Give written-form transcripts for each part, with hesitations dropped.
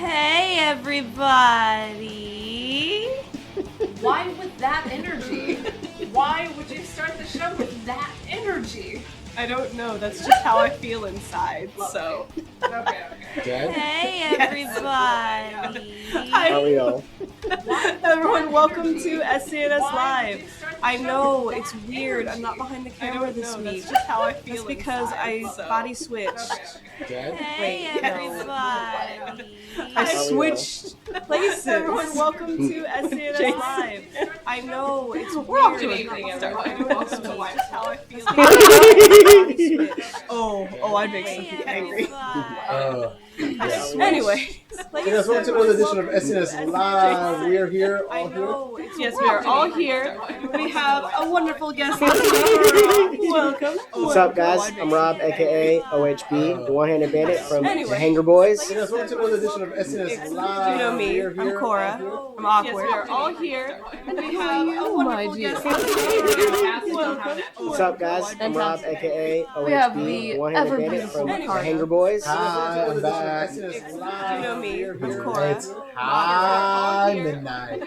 Hey, everybody. Why with that energy? Why would you start the show with that energy? I don't know. That's just how I feel inside. So. Okay. Dead? Hey, everybody. How are we all? Everyone, welcome to SCNS Live. I know it's weird. I'm not behind the camera this week. That's just how I feel. That's because I body switched. Dead? Hey, everybody. I switched places. Everyone, welcome to SCNS Live. I know it's weird. We're off to a great start. Welcome to Live. How I feel. Oh, I'd make some people angry. Anyway, Yes, welcome to another edition of SCNS Live. We are here, all here. Yes, we are all here. We have a wonderful guest. Welcome. What's up, guys? I'm Rob, aka OHB, the One-Handed Bandit from the Hanger Boys. Yes, welcome to another edition of SCNS Live. You know me. I'm Cora. I'm awkward. Yes, we are all here. And we have a wonderful guest. Welcome. What's up, guys? I'm Rob, aka OHB, the One-Handed Bandit from the Hanger Boys. Hi, I'm back. You know me. I'm Cora. It's high midnight.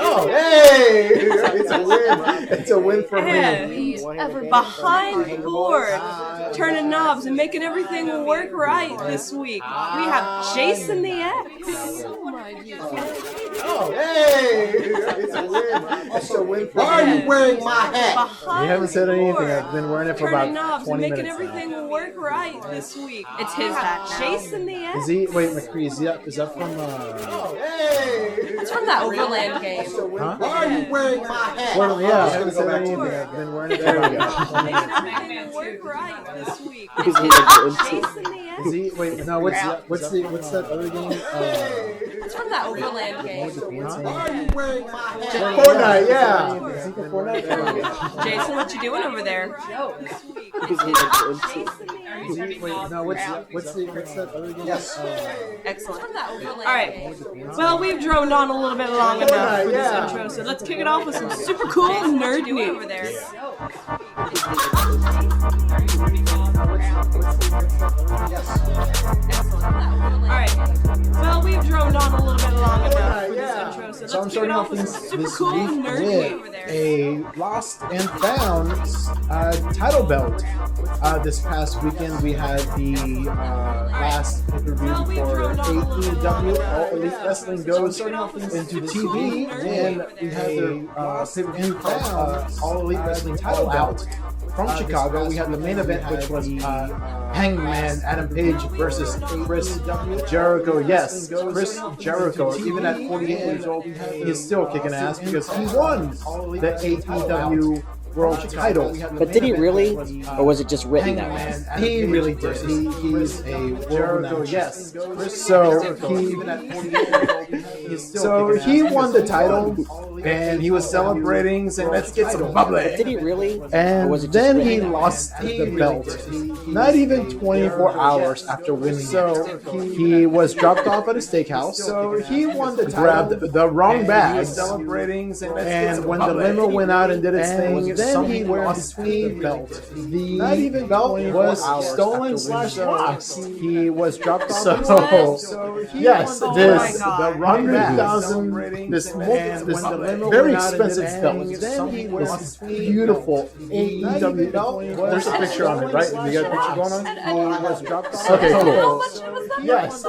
Oh, hey! It's a win. It's a win for me. Behind board, turning knobs and making everything work right this week. We have Jason the X. Oh, hey! It's a win. It's a win for me. Why are you wearing my hat? Behind You haven't said anything. board, I've been wearing it for turning about knobs 20 and making minutes. everything work right this week. It's his hat now. Jason the X. Is he? Wait, McCree, is that from? Oh, hey! It's from that Overland game. Huh? Why are you wearing my hat? Well, yeah, I haven't said anything. I've been wearing it. There we go. Making everything work right this week. Is he Jason the X. Is he? Wait, no. What's that other game? It's from that Overland game. Why are you wearing my hat? Fortnite, yeah. Is he for Fortnite? There we go. Jason, what you doing over there? Wait, no. What's that other game? Yes. Excellent. All right. Well, we've droned on a little bit long enough for this intro, so let's kick it off with some super cool nerd news. Over there. All right. Well, we've droned on a little bit long enough for this intro, so I'm let's kick starting it off off with this some super week cool nerd news over with there. a lost and found title belt. This past weekend we had the last pay-per-view for AEW, All Elite Wrestling goes into TV, and we had the pay-per-view called All Elite Wrestling title out from Chicago. We had the main event, which was Hangman Adam Page versus Chris Jericho. Yes, Chris Jericho, even at 48 years old, he is still kicking ass because he won the AEW World title. But did he really? Or was it just written that way? He really did. He's a Jericho. Yes. So he won the title, and he was celebrating, saying, "Let's get some bubbly." Did he really? And Or was it just then written he that way? lost the belt. Not even 24 hours after winning. So he was dropped off at a steakhouse. So he won the title, grabbed the wrong bag, celebrating, and when the limo went out and did its thing, then he lost the belt. The belt was stolen / lost. He was dropped off. So yes, this the $100,000 this very expensive belt. This beautiful AEW belt. There's a picture on it, right? You got a picture going on? Okay, cool. Yes,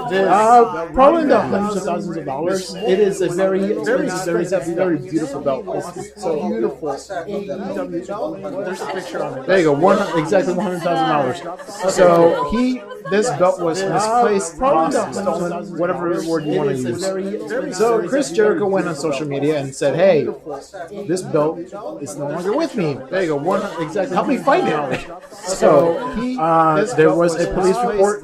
probably in the hundreds of thousands of dollars. It is a very beautiful belt. It's so beautiful. There's a picture on it. There you go. Exactly $100,000. So this belt was misplaced, lost, stolen, whatever word you want to use. So Chris Jericho went on social media and said, "Hey, this belt is no longer with me." There you go. Help me find it. So there was a police report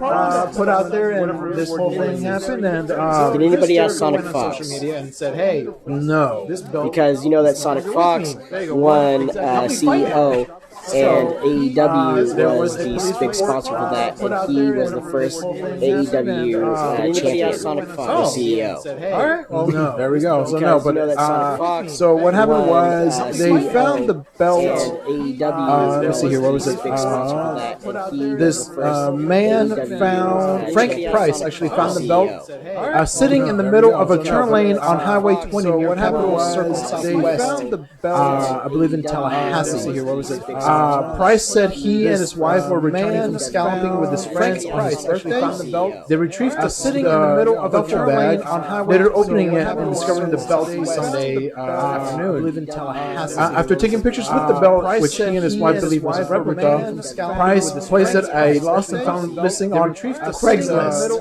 put out there, and this whole thing happened. And Did anybody ask Sonic Fox? Social media and said, "Hey, no, this belt." Because you know that Sonic Fox won CEO, and AEW was the big sponsor for that, and he was the first AEW champion, Sonic Fox, the CEO. All right, well, there we go. So So what happened was they found the belt. And AEW let's see here, what was the it? big sponsor for that. And he was This the first man AEW, found Frank champion Price Sonic actually found the CEO. belt sitting in the middle of a turn lane on Highway 20 near Capitol Circle Southwest. found the I believe in Tallahassee. Let's see here, what was it? Price said he and his wife were returning from scalloping with his friends on his birthday. They retrieved the sitting in the middle of a duffel bag on Highway. Later opening it and discovering the belt Sunday afternoon. I believe in Tallahassee. After taking pictures with the belt, which he and his wife believe was a replica, Price placed it a lost and found missing on Craigslist. He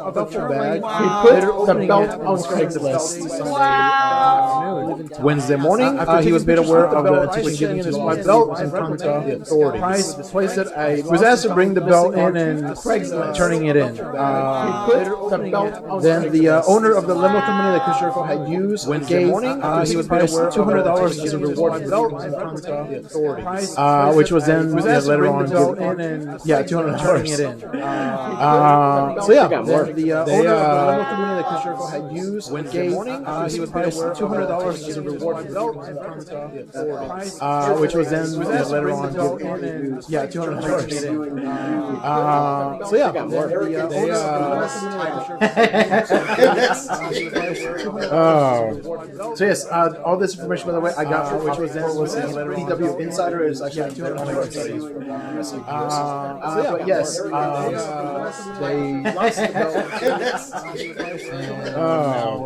put the belt on Craigslist. Wow. Wednesday morning, he was made aware of the attention given to the belt and contacted the authorities. Price placed it a was asked to bring the belt in and turning it in. He put the belt on then the owner of the limo company that Chris Jericho had used Wednesday morning, he was paid $200 as a reward for the belt and contacted the authorities. Which was then later on $200 it in. So yeah, the owner of the limo company that Chris Jericho had used Wednesday morning, he was paid $200 as a reward for the belt and contacted the authorities. Which was then later on $200 it in. So yeah, the owner of the limo company that Chris Jericho so yes, all this information, by the way, I got which was then was PW Insider is actually $200 studies. But yes, they lost the belt.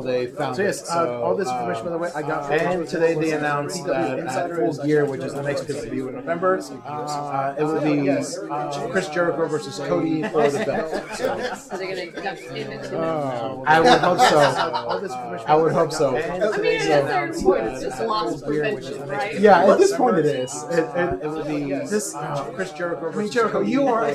They found so yes, all this information, by the way, I got. And today they announced that at Full Gear, which is the next pay-per-view in November, it will be Chris Jericho versus Cody for the belt. Are they going to induct him into I would hope so. I would hope so. I mean, at a certain point, it's just loss prevention, right? Yeah, at this point it is. It will be this Chris Jericho. I mean, Jericho, you are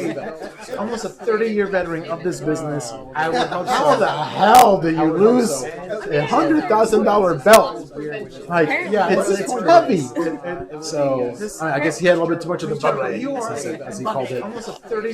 almost a 30-year veteran of this business. I would hope so. How the hell do you lose $100,000 belt? Like, it's heavy. So I guess he had a little bit too much of the bucket, as he called it.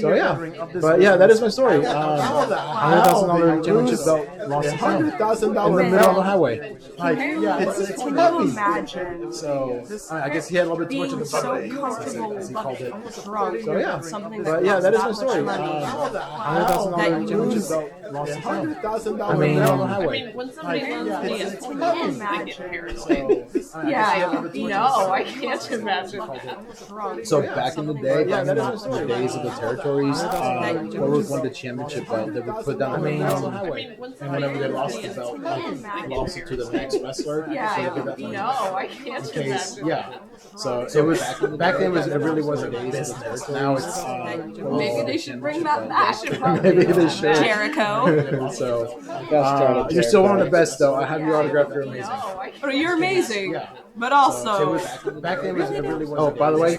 So yeah, but yeah, that is my story. $100,000 championship belt lost $100,000 in the middle of the highway. Like, it's Can you heavy. imagine So I guess he had a little bit too much of being the so bucket, comfortable as he called it. drunk So yeah, something but yeah, that is my costs story. that much money $100,000 that you championship lose. belt lost $100,000 I mean, in the middle of the I highway. mean, when somebody loves me, Can it's you I get imagine? paranoid. Yeah, no, I can't imagine that. So back in the day, back in the days of the territories, what was won the championship belt, they would put down the belt on the highway. And whenever they lost the belt, like, lost it to the next wrestler, so Yeah, they give that money. no, I can't In case, imagine. yeah. So it was back then. It really wasn't business. Now it's Maybe they should bring that back. maybe they should. Jericho. So Gosh darn it, you're still one of the Jericho. best, though. I have your autograph. You're amazing. No, I can't. Oh, you're amazing. But It also, was back then. It really wasn't. Oh, by the way,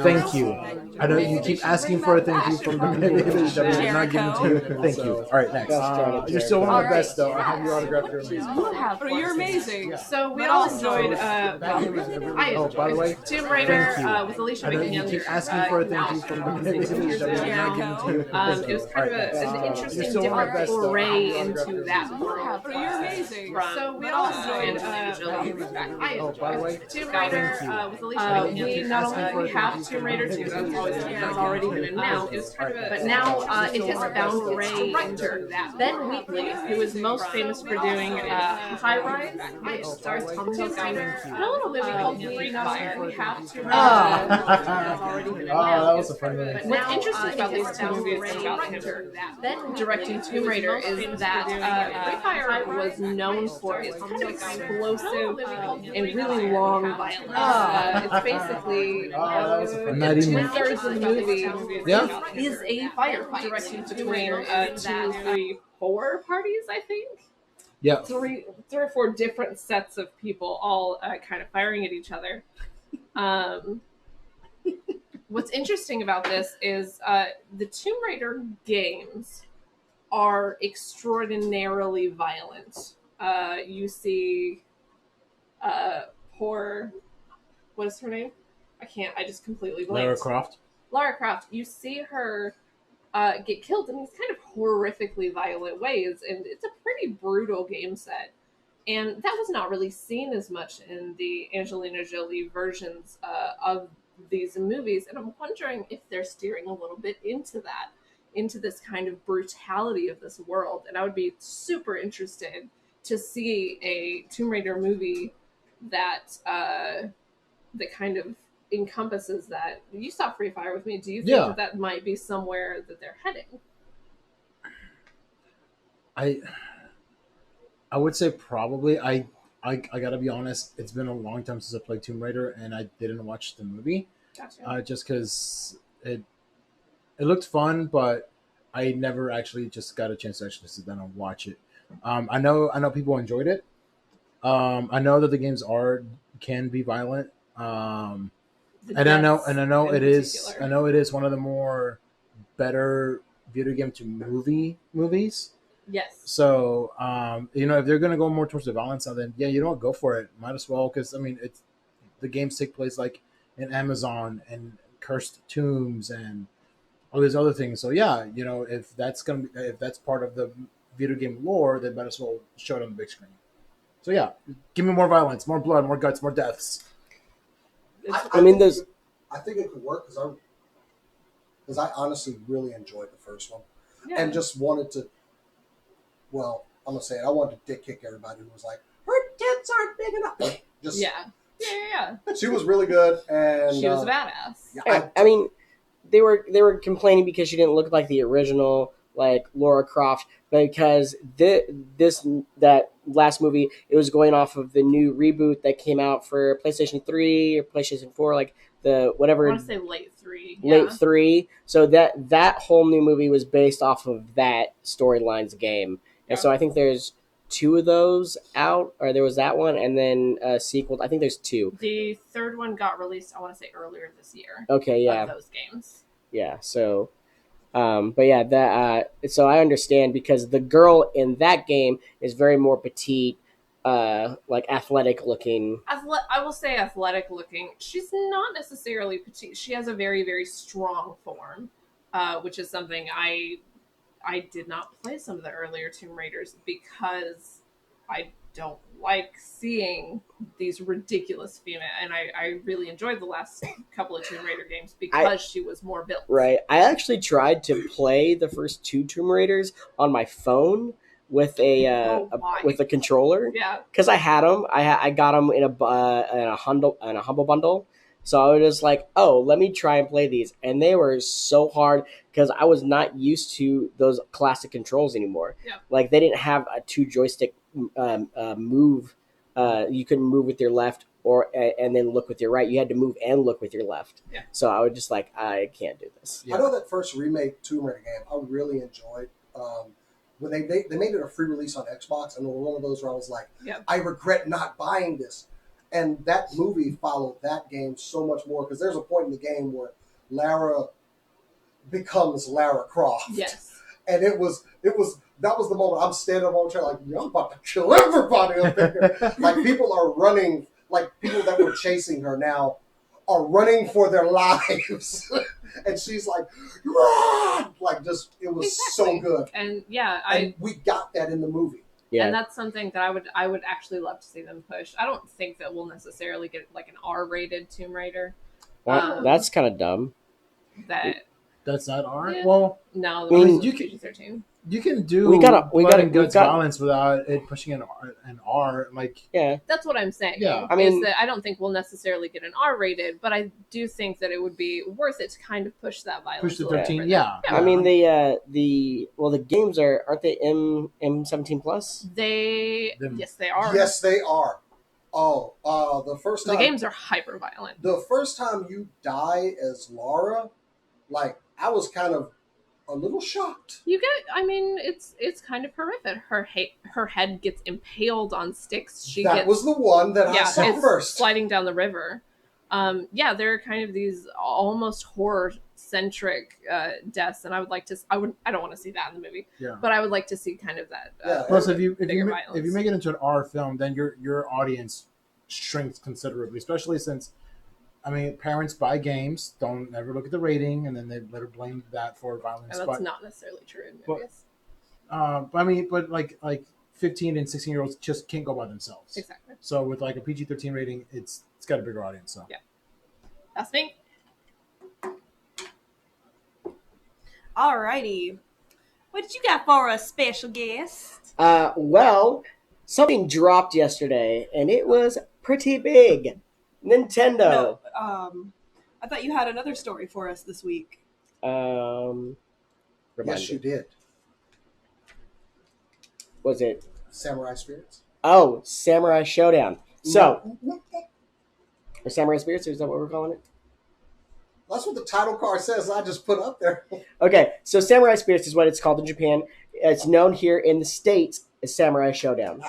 thank you. I know you keep asking for a thank you from the WWE. I'm not giving it to you. Thank you. All right, next. Gosh darn it, You're still one of the Alright. best, though. I have your autograph. You're amazing. you have. Oh, you're amazing. So we But all also- enjoyed, I Oh, enjoyed by the way, Tomb Raider thank you. with Alicia I know you Vikander. keep asking for a thank you from the WWE. I'm not giving it to you. It was kind of an interesting, You're still one of the different best, though. foray into that world. Oh, you're amazing. So we all enjoyed Oh, by the way, Tomb Raider with Alicia Vikander. We not only have Tomb Raider 2, that's already been announced, but now it has found a way into that. Ben Wheatley, who is most famous for doing High Rise, which stars Tom Hiddleston, and a little movie called Free Fire. We have Tomb Raider that's already been announced. that was a fun movie. But what's interesting about these two movies about him directing Tomb Raider is that Free Fire was known for its kind of explosive and really long violence. It's basically two-thirds of the movie is a firefight directing between 2, 3, 4 parties, I think. Yeah. Three or four different sets of people all kind of firing at each other. What's interesting about this is the Tomb Raider games are extraordinarily violent. You see poor, what is her name? I just completely blanked. Lara Croft. Lara Croft, you see her get killed in these kind of horrifically violent ways, and it's a pretty brutal game set. And that was not really seen as much in the Angelina Jolie versions of these movies, and I'm wondering if they're steering a little bit into this kind of brutality of this world. And I would be super interested to see a Tomb Raider movie that that kind of encompasses that. You saw Free Fire with me. Do you think that might be somewhere that they're heading? I would say probably. I gotta be honest. It's been a long time since I played Tomb Raider, and I didn't watch the movie. Gotcha. Just because it looked fun, but I never actually just got a chance to actually sit down and watch it. I know people enjoyed it. I know that the games can be violent. And I know it is. I know it is one of the more better video game to movies. Yes. So, if they're gonna go more towards the violence, then you don't go for it. Might as well, because it's the games take place like in Amazon and cursed tombs and all these other things. So if that's part of the video game lore, then might as well show it on the big screen. So give me more violence, more blood, more guts, more deaths. I think it could work because I honestly really enjoyed the first one and just wanted to. Well, I'm gonna say it. I wanted to dick kick everybody who was like, "Her tits aren't big enough." Just yeah. She was really good, and she was a badass. Yeah, I mean, they were complaining because she didn't look like the original, like Laura Croft, but because that last movie, it was going off of the new reboot that came out for PlayStation 3 or PlayStation 4, like the whatever. I want to say late 3. Late 3. So that whole new movie was based off of that storyline's game. And so I think there's 2 of those out, or there was that one, and then a sequel. I think there's 2. The third one got released, I want to say, earlier this year. Okay, yeah. Of those games. Yeah, so, but yeah, that. So I understand because the girl in that game is very more petite, like athletic looking. I will say athletic looking. She's not necessarily petite. She has a very, very strong form, which is something I did not play some of the earlier Tomb Raiders because I don't like seeing these ridiculous female, and I really enjoyed the last couple of Tomb Raider games because she was more built. Right. I actually tried to play the first 2 Tomb Raiders on my phone with a controller. Yeah. Because I had them. I got them in a humble bundle. So I was just like, oh, let me try and play these. And they were so hard because I was not used to those classic controls anymore. Yeah. Like they didn't have a 2 joystick move. You couldn't move with your left and then look with your right. You had to move and look with your left. Yeah. So I was just like, I can't do this. I know that first remake Tomb Raider game I really enjoyed. When they made it a free release on Xbox, and it was one of those where I was like, I regret not buying this. And that movie followed that game so much more because there's a point in the game where Lara becomes Lara Croft. Yes. And that was the moment I'm standing on the chair like, I'm about to kill everybody up there. Like people are running, like people that were chasing her now are running for their lives. And she's like, run! Like just, it was so good. And and we got that in the movie. Yeah. And that's something that I would actually love to see them push. I don't think that we'll necessarily get like an R-rated Tomb Raider. Well, that's kind of dumb. That's not R. Yeah. Well, no, I mean, you can PG-13. You can do we got violence without it pushing an R. Like that's what I'm saying. Yeah, I mean, that I don't think we'll necessarily get an R-rated, but I do think that it would be worth it to kind of push that violence. Push the 13. Yeah. I mean, the games aren't they M17 plus? Yes, they are. Yes, they are. Oh, the first time the games are hyper violent. The first time you die as Lara, like I was kind of a little shocked. It's kind of horrific. Her head gets impaled on sticks. That was the one that I saw first. Sliding down the river. There are kind of these almost horror-centric deaths, and I would like to. I don't want to see that in the movie. Yeah. But I would like to see kind of that. Plus, if you make it into an R film, then your audience shrinks considerably, especially since. I mean, parents buy games, don't ever look at the rating, and then they later blame that for violence. And that's not necessarily true in movies. But like 15 and 16-year-olds just can't go by themselves. Exactly. So with like a PG-13 rating, it's got a bigger audience. So yeah, that's me. Alrighty. What did you got for us, special guest? Well, something dropped yesterday, and it was pretty big. Nintendo. No, I thought you had another story for us this week. Remind Yes, me. you did. Was it? Samurai Spirits. Oh, Samurai Showdown. So, or Samurai Spirits, is that what we're calling it? That's what the title card says. I just put up there. Okay, so Samurai Spirits is what it's called in Japan. It's known here in the States as Samurai Showdown.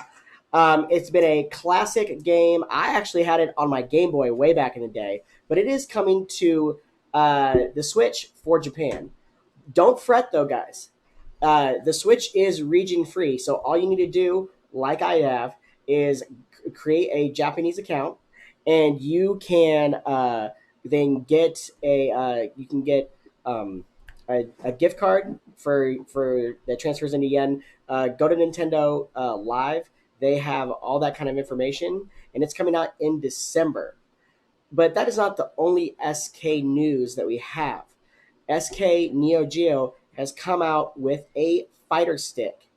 It's been a classic game. I actually had it on my Game Boy way back in the day, but it is coming to the Switch for Japan. Don't fret though, guys. The Switch is region free, so all you need to do, like I have, is create a Japanese account, and you can then get a gift card for that transfers into yen. Go to Nintendo Live. They have all that kind of information, and it's coming out in December. But that is not the only SK news that we have. SK Neo Geo has come out with a fighter stick,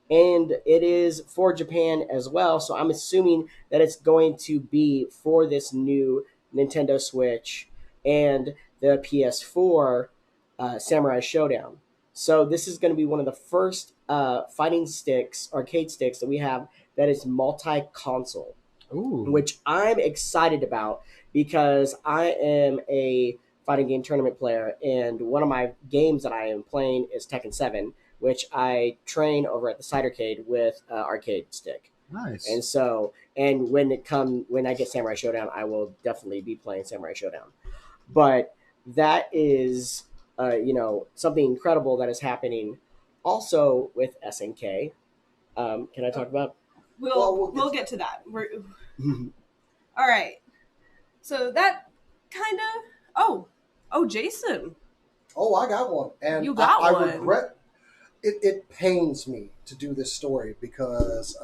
and it is for Japan as well. So I'm assuming that it's going to be for this new Nintendo Switch and the PS4 Samurai Showdown. So this is going to be one of the first fighting sticks, arcade sticks that we have that is multi-console. Ooh. Which I'm excited about because I am a fighting game tournament player, and one of my games that I am playing is Tekken 7, which I train over at the Cidercade with arcade stick. Nice. And so, and when I get Samurai Showdown, I will definitely be playing Samurai Showdown. But that is, something incredible that is happening also with SNK. Can I talk about? We'll get to that. All right. So that kind of. Oh, Jason. Oh, I got one, and You got I one. regret. It pains me to do this story because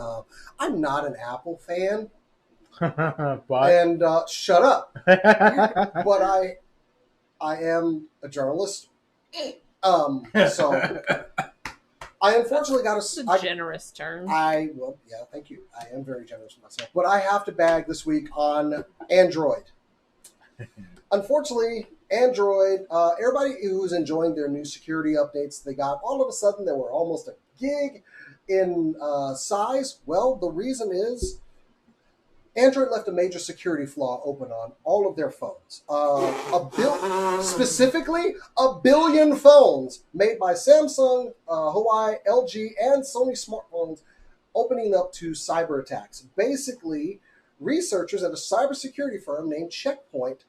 I'm not an Apple fan, But and shut up. But I am a journalist. So I unfortunately got It's a generous term. Thank you. I am very generous with myself. But I have to bag this week on Android. Unfortunately, Android, everybody who's enjoying their new security updates they got, all of a sudden they were almost a gig in size. Well, the reason is Android left a major security flaw open on all of their phones. Specifically, 1 billion phones made by Samsung, Huawei, LG, and Sony smartphones opening up to cyber attacks. Basically, researchers at a cybersecurity firm named Checkpoint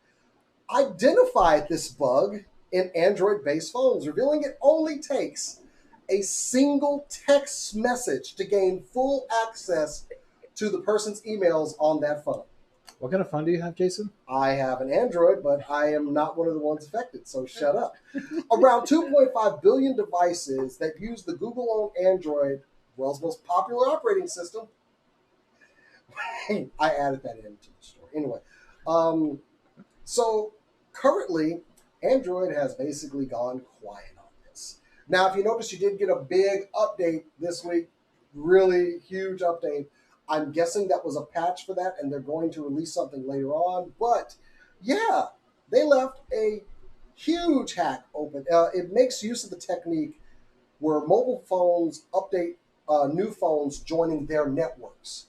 identified this bug in Android-based phones, revealing it only takes a single text message to gain full access to the person's emails on that phone. what kind of phone do you have, Jason? I have an Android, but I am not one of the ones affected, so shut up. Around 2.5 billion devices that use the Google-owned Android, world's most popular operating system. I added that into the story. Anyway, so currently, Android has basically gone quiet on this. Now, if you notice, you did get a big update this week, really huge update. I'm guessing that was a patch for that, and they're going to release something later on. But yeah, they left a huge hack open. It makes use of the technique where mobile phones update new phones joining their networks,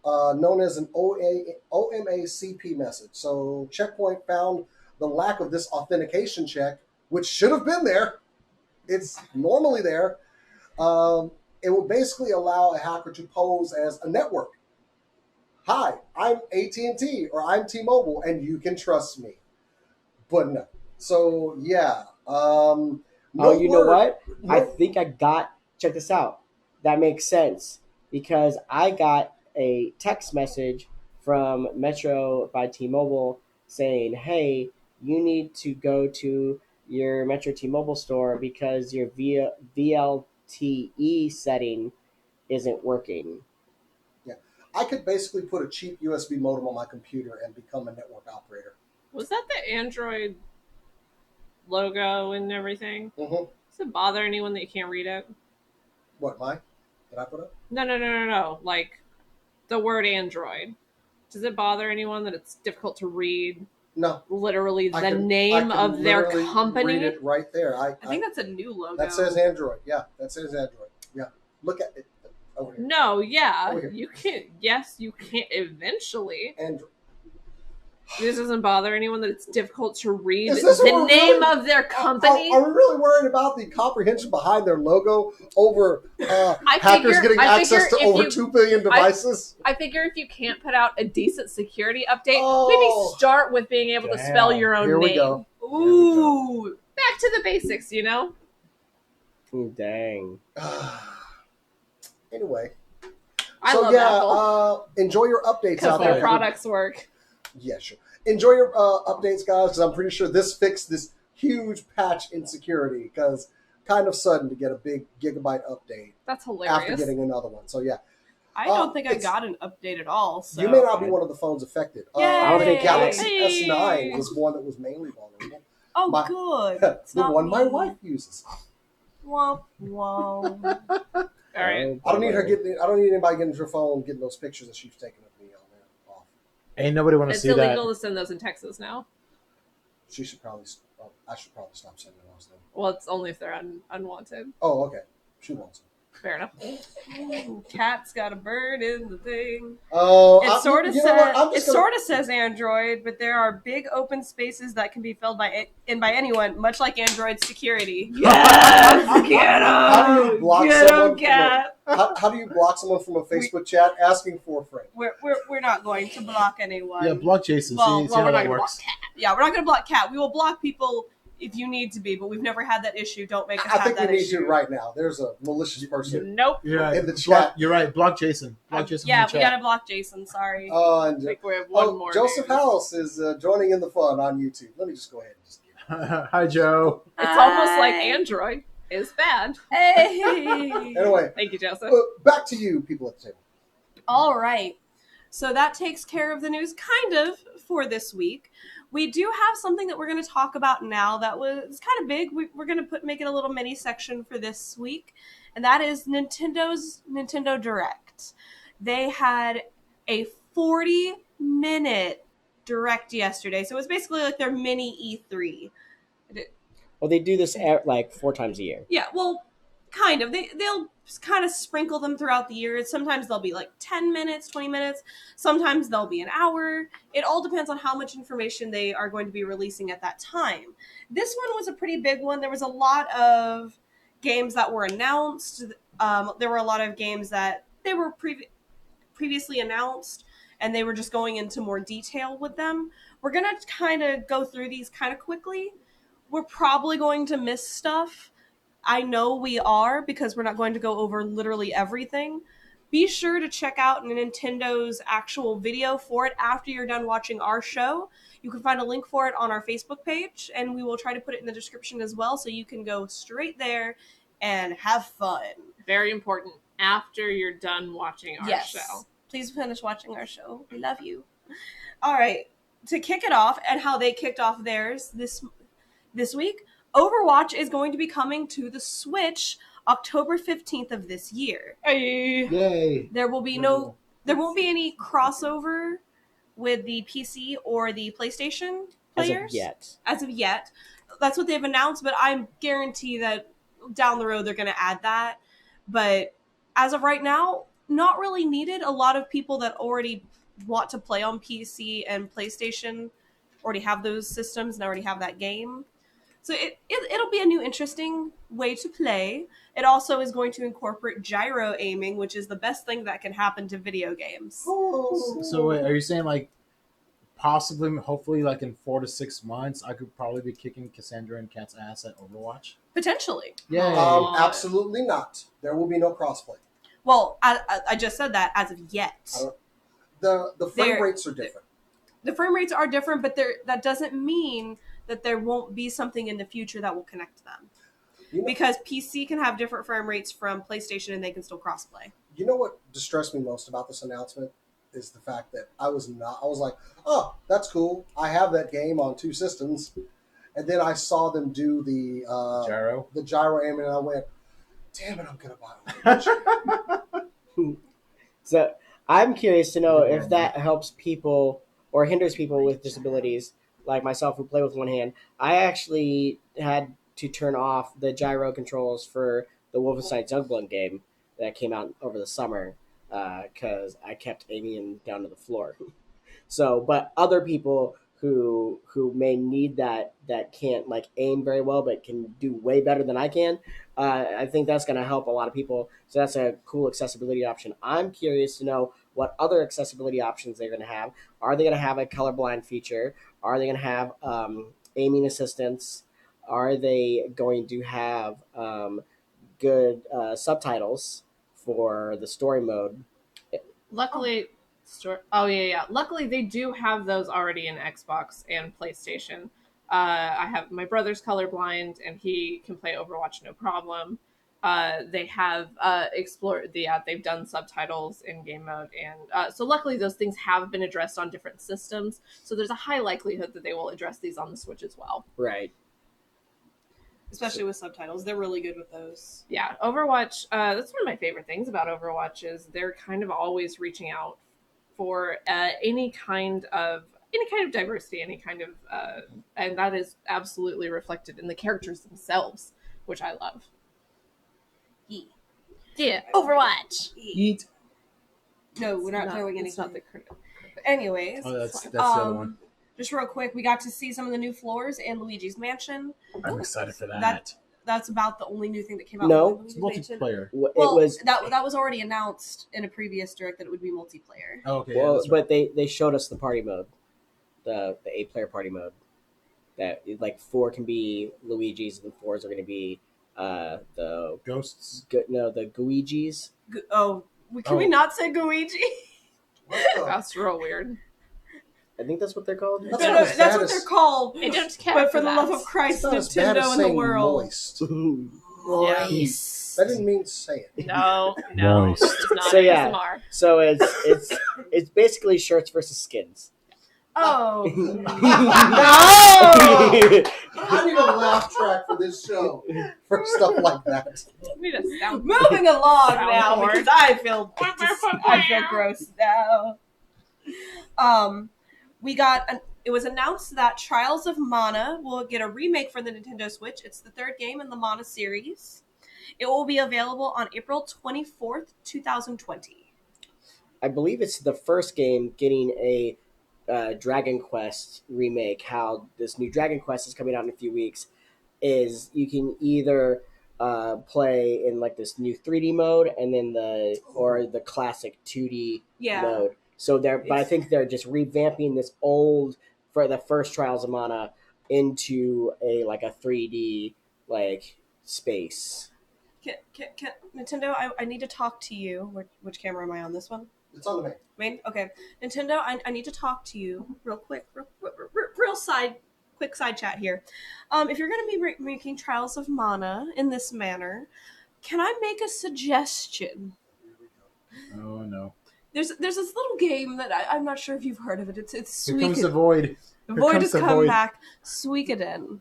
known as an OMACP message. So Checkpoint found the lack of this authentication check, which should have been there. It's normally there. It will basically allow a hacker to pose as a network. Hi, I'm AT&T or I'm T-Mobile, and you can trust me. But no. So yeah. Know what? I think I got. Check this out. That makes sense because I got a text message from Metro by T-Mobile saying, "Hey, you need to go to your Metro T-Mobile store because your VLTE setting isn't working." Yeah, I could basically put a cheap USB modem on my computer and become a network operator. Was that the Android logo and everything? Mm-hmm. Does it bother anyone that you can't read it? What, mine? Did I put up? No. Like the word Android. Does it bother anyone that it's difficult to read? No. Literally the I name can of their literally company. Read it right there. I think that's a new logo. That says Android. Yeah, that says Android. Yeah. Look at it over here. No, yeah. Over here. You can't. Yes, you can't eventually. Android. This doesn't bother anyone that it's difficult to read Is this the what we're name really- of their company. Are we really worried about the comprehension behind their logo over hackers getting I access to figure if over you- 2 billion devices? I figure if you can't put out a decent security update, Oh. maybe start with being able to spell your own Here we name. go. Ooh, back to the basics, you know. Dang. Anyway. I So love yeah, Apple enjoy your updates because out their there. products work. Yeah, sure. Enjoy your updates, guys, because I'm pretty sure this fixed this huge patch in security, because kind of sudden to get a big gigabyte update That's hilarious. after getting another one. So yeah, I don't think I it's- got an update at all. So. you may not be one of the phones affected. Yay! I don't think Galaxy Hey! S9 was one that was mainly vulnerable. Oh, My- good. It's the not one my me. wife uses. Womp womp. All right. I don't need anybody getting her phone, getting those pictures that she's taken of me on there. Off. Ain't nobody want to It's see that. illegal to send those in Texas now. She should probably. I should probably stop sending those then. Well, it's only if they're unwanted. Oh, okay. She wants them. Fair enough. Ooh, Cat's got a bird in the thing. Oh, It sort of says Android, but there are big open spaces that can be filled by anyone, much like Android security. Yes, get How do you block Get someone? him, Cat. How do you block someone from a Facebook chat asking for a friend? We're not going to block anyone. Yeah, block Jason. Well, see how we're not that gonna works. block Cat. Yeah, we're not going to block Cat. We will block people if you need to be, but we've never had that issue. Don't make us I have think we that need issue. you right now. There's a malicious person Nope. You're right. in the Block, chat. you're right. Block Jason. Block Jason. Yeah, from we the gotta block Jason. Sorry. And I think we have one more. Joseph news. House is joining in the fun on YouTube. Let me just go ahead and just give it. chat. Hi, Joe. It's almost like Hi. Android is bad. Hey. Anyway, Thank you, Joseph. back to you, people at the table. All right. So that takes care of the news, kind of, for this week. We do have something that we're going to talk about now that was kind of big. We're going to make it a little mini section for this week, and that is Nintendo's Nintendo Direct. They had a 40-minute Direct yesterday, so it was basically like their mini E3. Well, they do this like 4 times a year. Yeah, well, kind of. They'll kind of sprinkle them throughout the year. Sometimes they'll be like 10 minutes, 20 minutes. Sometimes they'll be an hour. It all depends on how much information they are going to be releasing at that time. This one was a pretty big one. There was a lot of games that were announced. There were a lot of games that they were previously announced, and they were just going into more detail with them. We're going to kind of go through these kind of quickly. We're probably going to miss stuff. I know we are, because we're not going to go over literally everything. Be sure to check out Nintendo's actual video for it after you're done watching our show. You can find a link for it on our Facebook page, and we will try to put it in the description as well, so you can go straight there and have fun. Very important. After you're done watching our show. Please finish watching our show. We love you. All right. To kick it off, and how they kicked off theirs this week, Overwatch is going to be coming to the Switch October 15th of this year. Hey. Yay. There won't be any crossover with the PC or the PlayStation players as of yet. That's what they've announced, but I guarantee that down the road they're going to add that. But as of right now, not really needed. A lot of people that already want to play on PC and PlayStation already have those systems and already have that game. So it'll be a new interesting way to play. It also is going to incorporate gyro aiming, which is the best thing that can happen to video games. So wait, are you saying like possibly, hopefully, like in 4 to 6 months, I could probably be kicking Cassandra and Kat's ass at Overwatch? Potentially. Yeah. Absolutely not. There will be no crossplay. Well, I just said that as of yet. The frame rates are different. The frame rates are different, but that doesn't mean that there won't be something in the future that will connect them. Because PC can have different frame rates from PlayStation, and they can still crossplay. You know what distressed me most about this announcement is the fact that I was like, oh, that's cool. I have that game on 2 systems. And then I saw them do the gyro aiming, and I went, "Damn it, I'm gonna buy one." So I'm curious to know if that helps people or hinders people with disabilities like myself who play with one hand. I actually had to turn off the gyro controls for the Wolfenstein Youngblood game that came out over the summer because I kept aiming down to the floor. So, but other people who may need that can't like aim very well, but can do way better than I can. I think that's going to help a lot of people. So that's a cool accessibility option. I'm curious to know what other accessibility options they're going to have. Are they going to have a colorblind feature? Are they going to have aiming assistance? Are they going to have good subtitles for the story mode? Luckily, Luckily, they do have those already in Xbox and PlayStation. I have my brother's colorblind, and he can play Overwatch no problem. They have explored they've done subtitles in game mode, and so luckily those things have been addressed on different systems. So there's a high likelihood that they will address these on the Switch as well. Right. Especially with subtitles, they're really good with those. Yeah, Overwatch. That's one of my favorite things about Overwatch is they're kind of always reaching out for any kind of diversity, any kind of, and that is absolutely reflected in the characters themselves, which I love. Yeah, Overwatch. Eat. No, we're not throwing anything. It's not the critical. Anyways, Oh, that's the other one. Just real quick, we got to see some of the new floors in Luigi's Mansion. I'm excited for that. That's about the only new thing that came out. No, with It's Luigi's Mansion. multiplayer. Well, it was that was already announced in a previous direct that it would be multiplayer. Oh, okay. well, yeah, that's right. but they showed us the party mode, the 8-player party mode. That like 4 can be Luigi's and 4s are going to be the Ghosts. the Guigis. Can we not say Guigi? That's real weird. I think that's what they're called. That's No, not as that's bad what they're called. I don't care. But for the love of Christ, It's not as bad as Nintendo in the saying world. moist. Yes. That didn't mean say it. No, Moist. it's not So, yeah. ASMR. So it's basically shirts versus skins. Oh. I need a laugh track for this show for stuff like that. We need a sound. Moving along Sound now board. because I feel gross now. It was announced that Trials of Mana will get a remake for the Nintendo Switch. It's the third game in the Mana series. It will be available on April 24th, 2020. I believe it's the first game getting a Dragon Quest remake. How this new Dragon Quest is coming out in a few weeks is you can either play in like this new 3D mode and then the classic 2D mode. So but I think they're just revamping this old for the first Trials of Mana into a 3D space. Can Nintendo, I need to talk to you. Which camera am I on? This one? It's on the main. Main? Okay. Nintendo, I need to talk to you real quick. Quick side chat here. If you're going to be making Trials of Mana in this manner, can I make a suggestion? Oh no. There's this little game that I'm not sure if you've heard of it. It's Here comes the Suikoden. void. The Here void comes has the come void. back. Suikoden.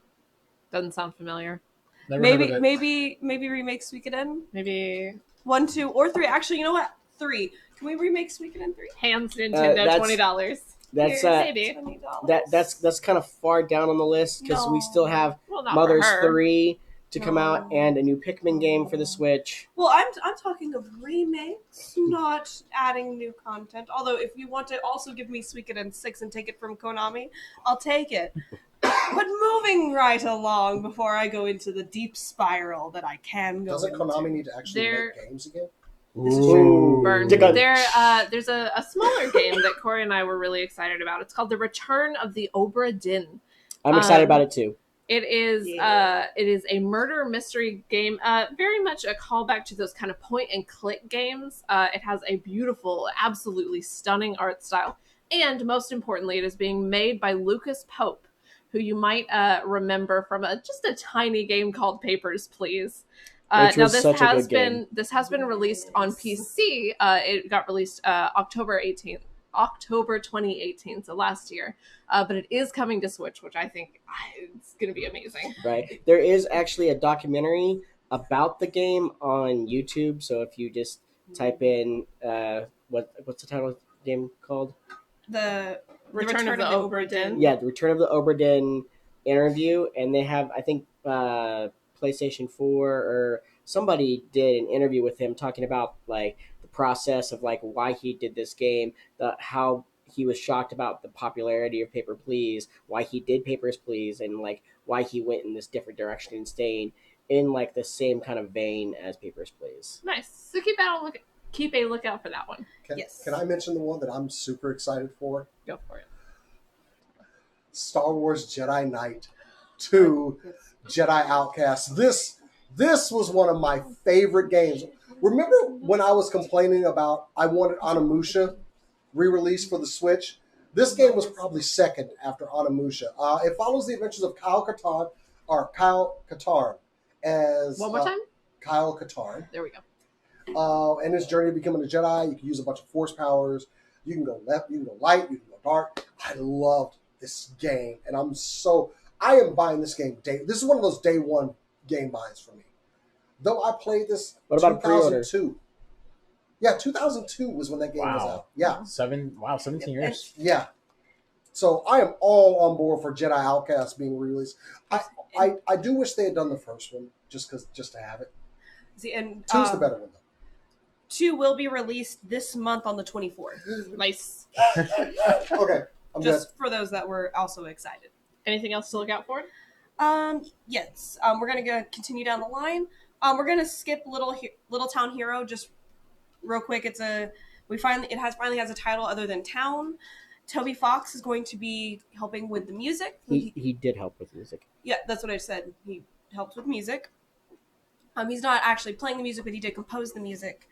Doesn't sound familiar. Never heard of Maybe it. remake Suikoden. Maybe 1, 2, or 3. Actually, you know what? 3. Can we remake Suikoden 3? hands Nintendo that's- $20. That's Maybe. $20. that's kind of far down on the list because we No. still have Well, not Mother's for her. 3 to come out No. and a new Pikmin game for the Switch. Well, I'm talking of remakes, not adding new content. Although, if you want to also give me Suikoden 6 and take it from Konami, I'll take it. But moving right along before I go into the deep spiral that I can go Doesn't into. Konami need to actually They're- make games again? This is true. Burned. Digga. There's a smaller game that Corey and I were really excited about. It's called The Return of the Obra Dinn. I'm excited about it too. It is Yeah. it is a murder mystery game, very much a callback to those kind of point and click games. It has a beautiful, absolutely stunning art style, and most importantly, it is being made by Lucas Pope, who you might remember from just a tiny game called Papers, Please. Which Now was this such a good game. has been released on PC. It got released October 18th. October 2018, so last year. But it is coming to Switch, which I think it's going to be amazing. Right. There is actually a documentary about the game on YouTube. So if you just type in what's the title of the game called? The Return of the Obra Dinn. Yeah, the Return of the Obra Dinn interview, and they have, I think, PlayStation 4 or somebody did an interview with him talking about like the process of like why he did this game, how he was shocked about the popularity of Paper Please, why he did Papers Please, and like why he went in this different direction and staying in like the same kind of vein as Papers Please. Nice. So keep a lookout for that one. Can I mention the one that I'm super excited for? Go for it. Star Wars Jedi Knight 2 Jedi Outcast. This was one of my favorite games. Remember when I was complaining about I wanted Onimusha re-released for the Switch? This game was probably second after Onimusha. It follows the adventures of Kyle Katarn as one more time. Kyle Katarn. There we go. And his journey to becoming a Jedi. You can use a bunch of Force powers. You can go left. You can go light. You can go dark. I loved this game, and I am buying this game This is one of those day one game buys for me. Though I played this. What about 2002? Yeah, 2002 was when that game was out. Yeah, 17 years. yeah. So I am all on board for Jedi Outcast being released. I do wish they had done the first one just to have it. See, and 2's the better one though. 2 will be released this month on the 24th. Nice. Okay, I'm Just for those that were also excited. Anything else to look out for? Yes. We're gonna continue down the line. We're gonna skip Little Town Hero just real quick. It finally has a title other than Town. Toby Fox is going to be helping with the music. He did help with music. Yeah, that's what I said. He helped with music. He's not actually playing the music, but he did compose the music.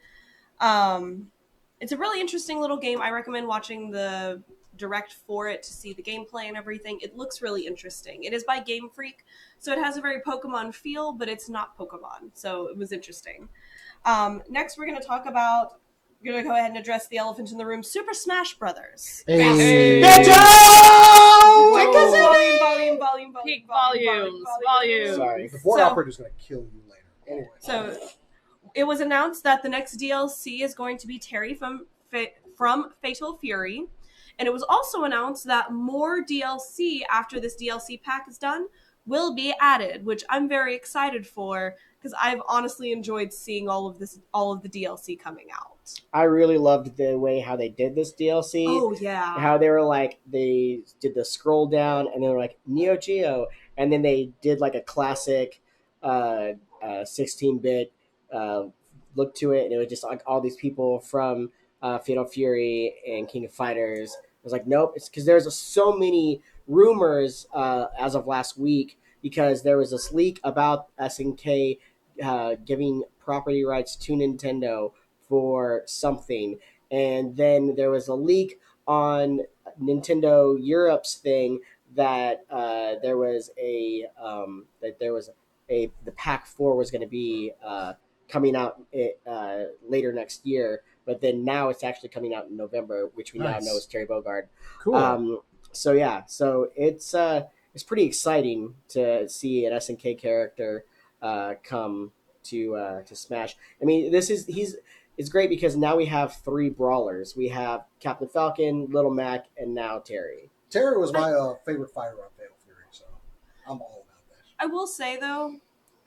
It's a really interesting little game. I recommend watching the direct for it to see the gameplay and everything. It looks really interesting. It is by Game Freak, so it has a very Pokemon feel, but it's not Pokemon, so it was interesting. Next, we're going to talk about. We're going to go ahead and address the elephant in the room: Super Smash Brothers. Hey. Volume. Peak volumes. Sorry, the board operator is going to kill you later. Anyway. So, it was announced that the next DLC is going to be Terry from Fatal Fury. And it was also announced that more DLC after this DLC pack is done will be added, which I'm very excited for because I've honestly enjoyed seeing all of the DLC coming out. I really loved the way how they did this DLC. Oh yeah. How they were like, they did the scroll down and they were like Neo Geo, and then they did like a classic 16-bit look to it, and it was just like all these people from Fatal Fury and King of Fighters. I was like, nope, it's because there's so many rumors as of last week, because there was this leak about SNK giving property rights to Nintendo for something, and then there was a leak on Nintendo Europe's thing that there was the Pack 4 was going to be coming out later next year, but then now it's actually coming out in November, which we now know is Terry Bogard. Cool. So it's pretty exciting to see an SNK character come to Smash. I mean, it's great because now we have 3 brawlers. We have Captain Falcon, Little Mac, and now Terry. Terry was my favorite fighter on Fatal Fury, so I'm all about that. I will say though,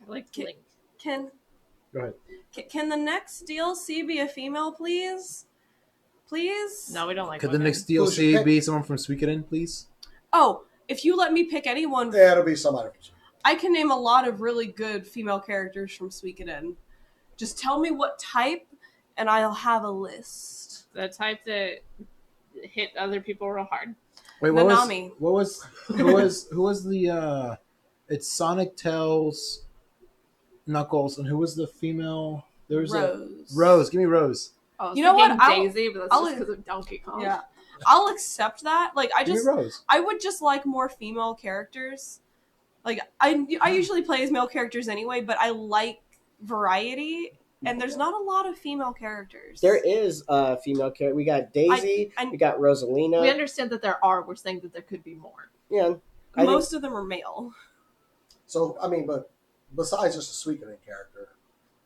I like Link. Go ahead. Can the next DLC be a female, please? Please? No, we don't like. Could women. the next DLC be someone from Suikoden, please? Oh, if you let me pick anyone, Yeah, it'll be somebody. I can name a lot of really good female characters from Suikoden. Just tell me what type, and I'll have a list. The type that hit other people real hard. Wait, Nanami. who was the it's Sonic, Tails, Knuckles, and who was the female? There was Rose. Give me Rose. Oh, you know what? Daisy, but that's just because of Donkey Kong. Yeah, I'll accept that. Like Give me Rose. I would just like more female characters. Like I usually play as male characters anyway, but I like variety And there's not a lot of female characters. There is a female character. We got Daisy. We got Rosalina. We understand that there are. We're saying that there could be more. Yeah. Most of them are male. So, I mean, but besides just a Suikoden character,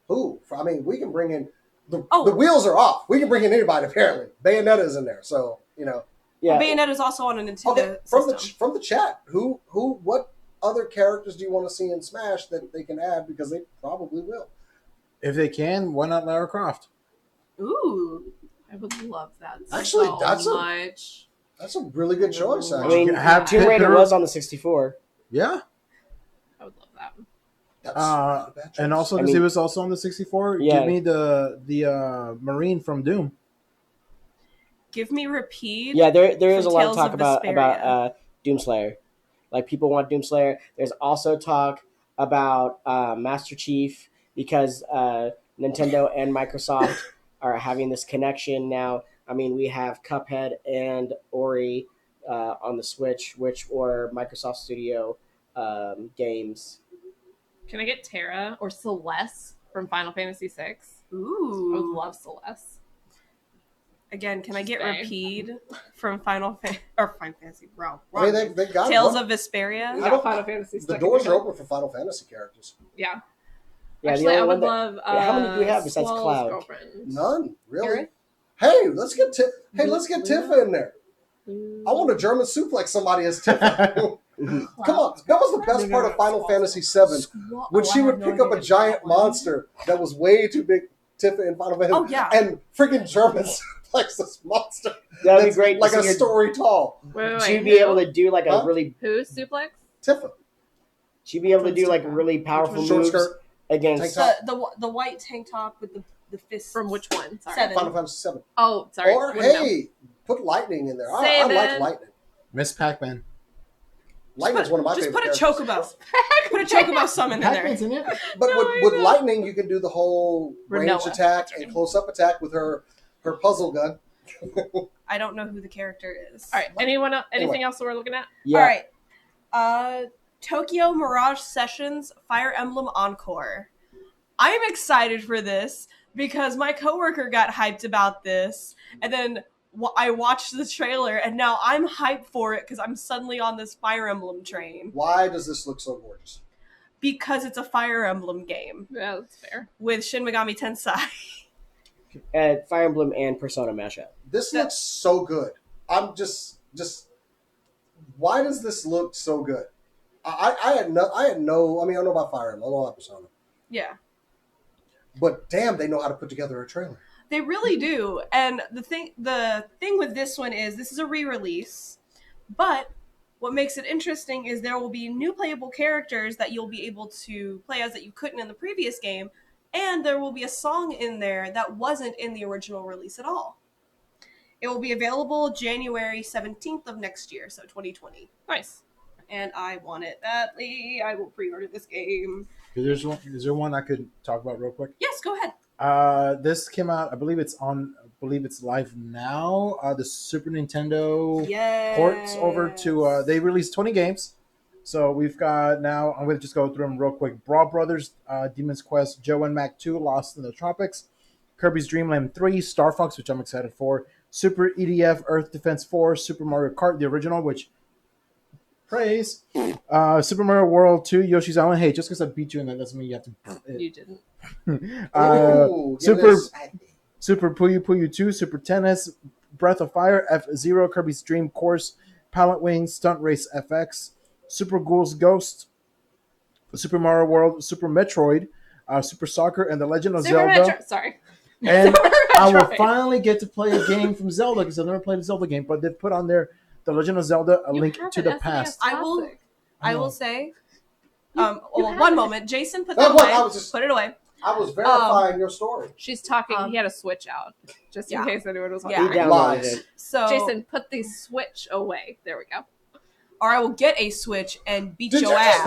who? I mean, we can bring in... The wheels are off. We can bring in anybody, apparently. Bayonetta's in there, so, you know. Yeah. Bayonetta's also on a Nintendo system. From the chat, what other characters do you want to see in Smash that they can add? Because they probably will. If they can, why not Lara Croft? Ooh. I would love that Actually, much. That's a really good choice, actually. I mean, Tomb Raider was on the 64. Yeah. I would love that. And also, he was also on the 64. Yeah. Give me the Marine from Doom. Give me Repeat. Yeah, there is a lot of talk about Doomslayer. Like, people want Doomslayer. There's also talk about Master Chief because Nintendo and Microsoft are having this connection now. I mean, we have Cuphead and Ori on the Switch, which were Microsoft Studio games. Can I get Terra or Celeste from Final Fantasy VI? Ooh. I would love Celeste. Again, can I get Repeat from Final Fantasy? Wrong. I mean, they got Tales of Vesperia. I don't Final Fantasy. The doors are open for Final Fantasy characters. Yeah. Yeah, actually, I would love. How many do we have besides Cloud? Girlfriend. None, really. Garrett? Hey, let's get Tifa in there. I want a German suplex somebody as Tifa. Come on, that was the best part of Final Fantasy VII when she would pick up a giant monster that was way too big. Tifa in Final Fantasy, and freaking German suplex this monster. That'd be great, like a story tall. Wait, she'd be able to do like a really suplex. Tifa. She'd be able to do like really powerful moves against the white tank top with the fist. From which one? Sorry. 7. Final Fantasy VII. Oh, sorry. Or put lightning in there. I like lightning. Miss Pac-Man. Lightning's one of my favorite characters. Put a chocobo summon in there. Pac-Man's in it. But with lightning, you can do the whole range attack and close-up attack with her puzzle gun. I don't know who the character is. All right. Anything else that we're looking at? Yeah. All right. Tokyo Mirage Sessions Fire Emblem Encore. I'm excited for this because my coworker got hyped about this, and then I watched the trailer, and now I'm hyped for it because I'm suddenly on this Fire Emblem train. Why does this look so gorgeous? Because it's a Fire Emblem game. Yeah, that's fair. With Shin Megami Tensei. Fire Emblem and Persona mashup. This looks so good. I'm just. Why does this look so good? I had no. I mean, I know about Fire Emblem. I know about Persona. Yeah. But damn, they know how to put together a trailer. They really do. And the thing with this one is this is a re-release, but what makes it interesting is there will be new playable characters that you'll be able to play as that you couldn't in the previous game, and there will be a song in there that wasn't in the original release at all. It will be available January 17th of next year, so 2020. Nice. And I want it badly. I will pre-order this game. Is there one I could talk about real quick? Yes, go ahead. This came out. I believe it's live now. The Super Nintendo ports over to. They released 20 games, so we've got now. I'm going to just go through them real quick. Brawl Brothers, Demon's Quest, Joe and Mac 2, Lost in the Tropics, Kirby's Dream Land 3, Star Fox, which I'm excited for, Super EDF Earth Defense 4, Super Mario Kart, the original, which. Praise. Super Mario World 2, Yoshi's Island. Hey, just because I beat you in that doesn't mean you have to. You didn't. Super Puyo Puyo 2, Super Tennis, Breath of Fire, F-Zero, Kirby's Dream Course, Pallet Wings, Stunt Race FX, Super Ghouls Ghost, Super Mario World, Super Metroid, Super Soccer, and The Legend of Zelda. Sorry. And I will finally get to play a game from Zelda because I've never played a Zelda game, but they've put on there The Legend of Zelda: A Link to the Past. I will say. One moment. Jason, put that away. Put it away. I was verifying your story. She's talking. He had a Switch out, just in case anyone was wondering. Yeah. Lies. So Jason, put the Switch away. There we go. Or I will get a Switch and beat your ass.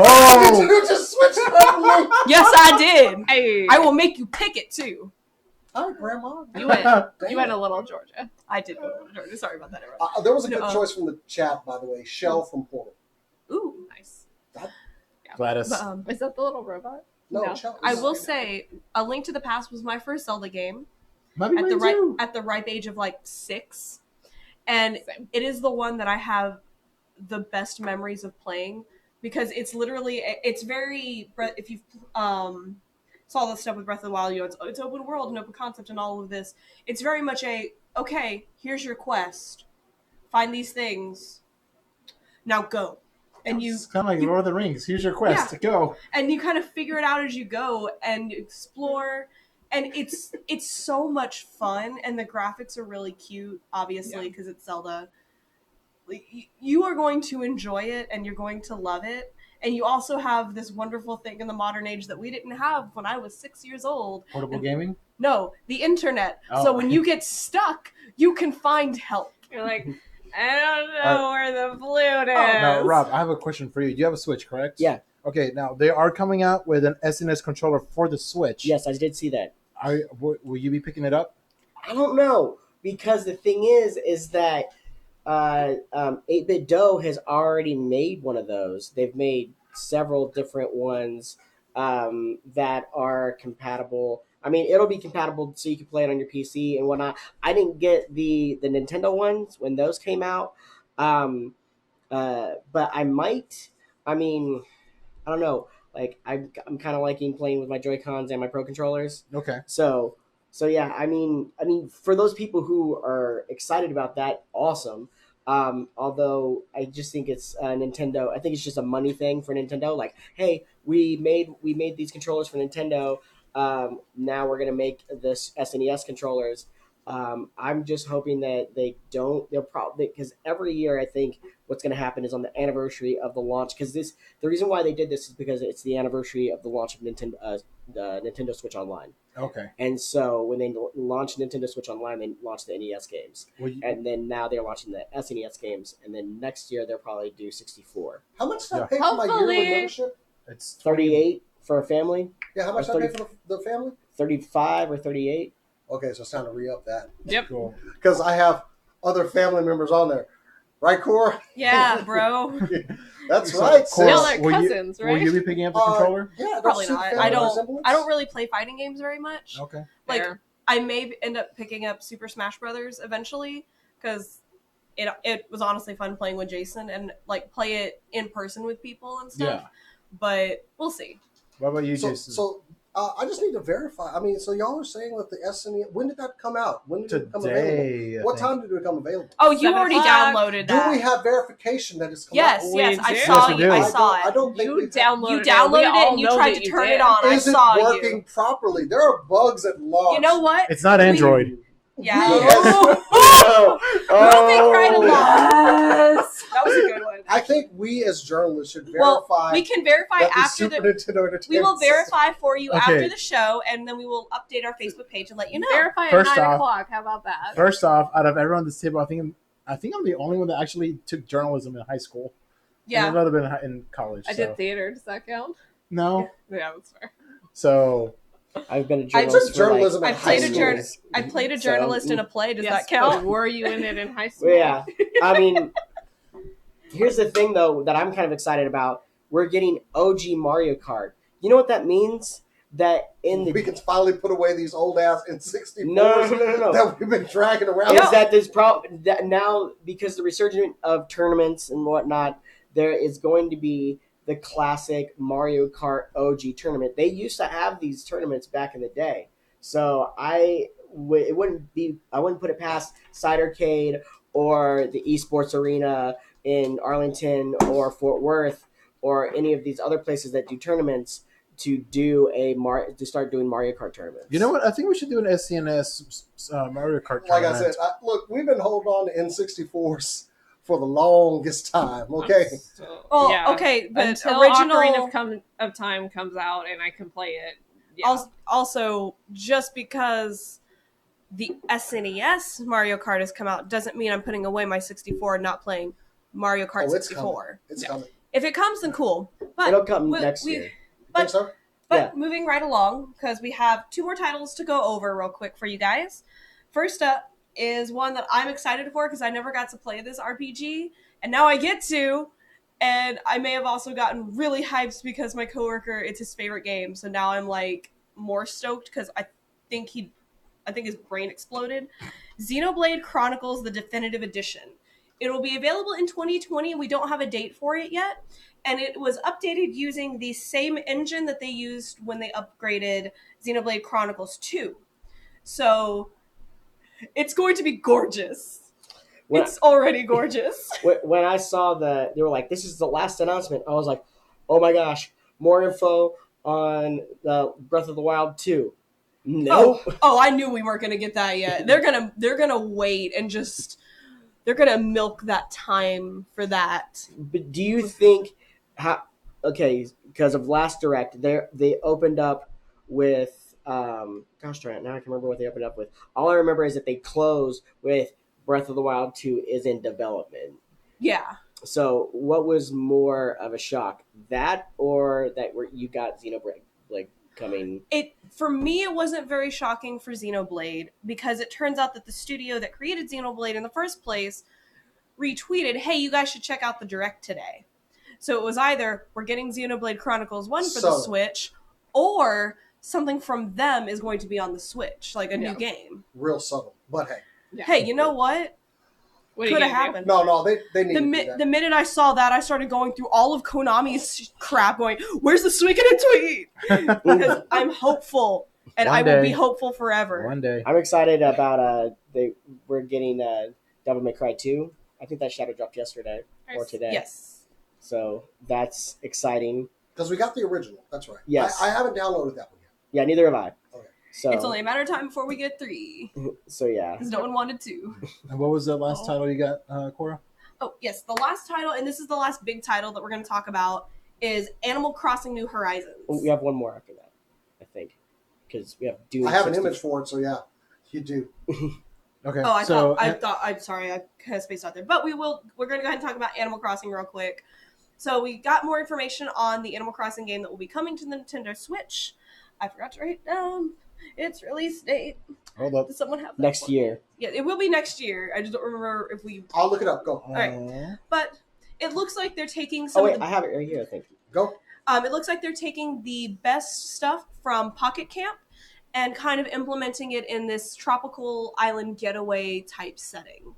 Did you just switch it up? Yes, I did. Hey. I will make you pick it too. Hi, Grandma. You went a little Georgia. I did go a little Georgia. Sorry about that. There was a good choice from the chat, by the way. Shell from Portal. Ooh, nice. Gladys. Is that the little robot? No. I will say, A Link to the Past was my first Zelda game Might be at mine too. the ripe age of like 6, and it is the one that I have the best memories of playing because it's literally it's very if you've saw the stuff with Breath of the Wild, it's open world and open concept and all of this. It's very much okay, here's your quest, find these things, now go. And it's kind of like Lord of the Rings. Here's your quest. Go. And you kind of figure it out as you go and explore. And it's so much fun, and the graphics are really cute, obviously, because it's Zelda. You are going to enjoy it, and you're going to love it. And you also have this wonderful thing in the modern age that we didn't have when I was 6 years old. Portable gaming? No, the internet. Oh. So when you get stuck, you can find help. You're like, I don't know where the flute is. Now, Rob, I have a question for you. You have a Switch, correct? Yeah. Okay, now they are coming out with an SNES controller for the Switch. Yes, I did see that. Will you be picking it up? I don't know, because the thing is that 8-Bit Dough has already made one of those. They've made several different ones that are compatible. I mean, it'll be compatible so you can play it on your PC and whatnot. I didn't get the Nintendo ones when those came out, but I might. I mean, I don't know. Like, I'm kind of liking playing with my Joy-Cons and my Pro controllers. Okay. So yeah, I mean, for those people who are excited about that, awesome. Although I just think it's Nintendo. I think it's just a money thing for Nintendo. Like, hey, we made these controllers for Nintendo. Now we're gonna make this SNES controllers. I'm just hoping that they'll probably, because every year I think what's going to happen is on the anniversary of the launch, because the reason why they did this is because it's the anniversary of the launch of the Nintendo Switch Online. Okay. And so when they launched Nintendo Switch Online, they launched the NES games. And then now they're launching the SNES games, and then next year they'll probably do 64. How much did I pay for my yearly membership? It's 38 for a family. Yeah, how much did I pay for the family? 35 or 38. Okay, so it's time to re-up that. Yep. Cool. Because I have other family members on there. Right, Cora? Yeah, bro. That's right. Cora, Y'all are cousins, right? Will you be picking up the controller? Yeah, Probably they're not. family I don't resemblance. really play fighting games very much. Okay. Like, Fair. I may end up picking up Super Smash Brothers eventually because it was honestly fun playing with Jason and like play it in person with people and stuff. Yeah. But we'll see. What about you, So, Jason? I just need to verify. I mean, so y'all are saying that the SNES, when did that come out? When did it become Today. available? What time did it become available? Oh, you 7 already o'clock. downloaded Do that. we have verification that it's come Yes, out? yes, We I do. saw Yes, we you. do. I saw it. I don't think You we've- downloaded You it. downloaded We it all and you know tried that to you turn did. it on. Is I it saw working you. properly? There are bugs at launch. You know what? It's not Android. Yeah. Oh, right along. Yes. That was a good one. I think we as journalists should Well, verify we can verify that the after Super the. Nintendo Entertainment We will System- verify for you Okay. after the show, and then we will update our Facebook page and let you know. Verify at First 9 off- o'clock. How about that? First off, out of everyone on this table, I think I'm the only one that actually took journalism in high school. Yeah. And I've other been in college. I so. did theater. Does that count? No. Yeah, that's fair. So I've been a I journalist took for like journalism I in played high a school. I played a So, journalist in a play. Does Yes, that count? but were you in it in high school? Well, yeah. I mean, here's the thing, though, that I'm kind of excited about. We're getting OG Mario Kart. You know what that means? That in the We can finally put away these old ass N64s no. that we've been dragging around. Is that there's that now, because the resurgence of tournaments and whatnot, there is going to be the classic Mario Kart OG tournament. They used to have these tournaments back in the day, so I wouldn't put it past Cidercade or the Esports Arena in Arlington or Fort Worth or any of these other places that do tournaments to start doing Mario Kart tournaments. you know what? I think we should do an SCNS Mario Kart Like I tournament. said, look, we've been holding on to N64s for the longest time. Okay, Well, Yeah. okay, but Until original. Ocarina of Time comes out and I can play it. Yeah. Also, just because the SNES Mario Kart has come out doesn't mean I'm putting away my 64 and not playing Mario Kart Oh, it's 64. it's Yeah. coming. If it comes, then cool. But It'll come we- next we- year. Think so? But Yeah. moving right along, because we have 2 more titles to go over real quick for you guys. First up is one that I'm excited for because I never got to play this RPG, and now I get to. And I may have also gotten really hyped because my coworker, it's his favorite game. So now I'm like more stoked because I think his brain exploded. Xenoblade Chronicles: The Definitive Edition. It will be available in 2020. We don't have a date for it yet. And it was updated using the same engine that they used when they upgraded Xenoblade Chronicles 2. So it's going to be gorgeous. It's already gorgeous. When I saw they were like, this is the last announcement, I was like, oh my gosh, more info on the Breath of the Wild 2. No. Oh, I knew we weren't going to get that yet. They're gonna wait and just they're gonna milk that time for that. But do you think because of last direct, they opened up with gosh darn it, now I can remember what they opened up with. All I remember is that they closed with Breath of the Wild 2 is in development. Yeah. So what was more of a shock, that or that where you got Xenoblade coming? For me, it wasn't very shocking for Xenoblade because it turns out that the studio that created Xenoblade in the first place retweeted, "Hey, you guys should check out the direct today." So it was either we're getting Xenoblade Chronicles 1 for the Switch, or something from them is going to be on the Switch, like a new game. Real subtle, but hey. Yeah. Hey, you know what? Could have happened. No, they need to do that. The minute I saw that, I started going through all of Konami's crap, going, "Where's the Suikoden tweet?" Because I'm hopeful, and I will be hopeful forever. One day, I'm excited about we're getting Devil May Cry 2. I think that shadow dropped yesterday or today. Yes. So that's exciting. Because we got the original. That's right. Yes. I haven't downloaded that one yet. Yeah, neither have I. Okay. So it's only a matter of time before we get 3. So yeah. Because no one wanted 2. And what was the last title you got, Cora? Oh, yes. The last title, and this is the last big title that we're going to talk about, is Animal Crossing New Horizons. We have one more after that, I think. Because we have Doom. I have an image for it, so yeah. You do. Okay. Oh, I'm sorry, I kind of spaced out there. But we're going to go ahead and talk about Animal Crossing real quick. So we got more information on the Animal Crossing game that will be coming to the Nintendo Switch. I forgot to write down its release date. Hold up. Does someone have that next year? Yeah, it will be next year. I just don't remember if we... I'll look it up. Go. All right. But it looks like they're taking some I have it right here, I think. Go. It looks like they're taking the best stuff from Pocket Camp and kind of implementing it in this tropical island getaway type setting,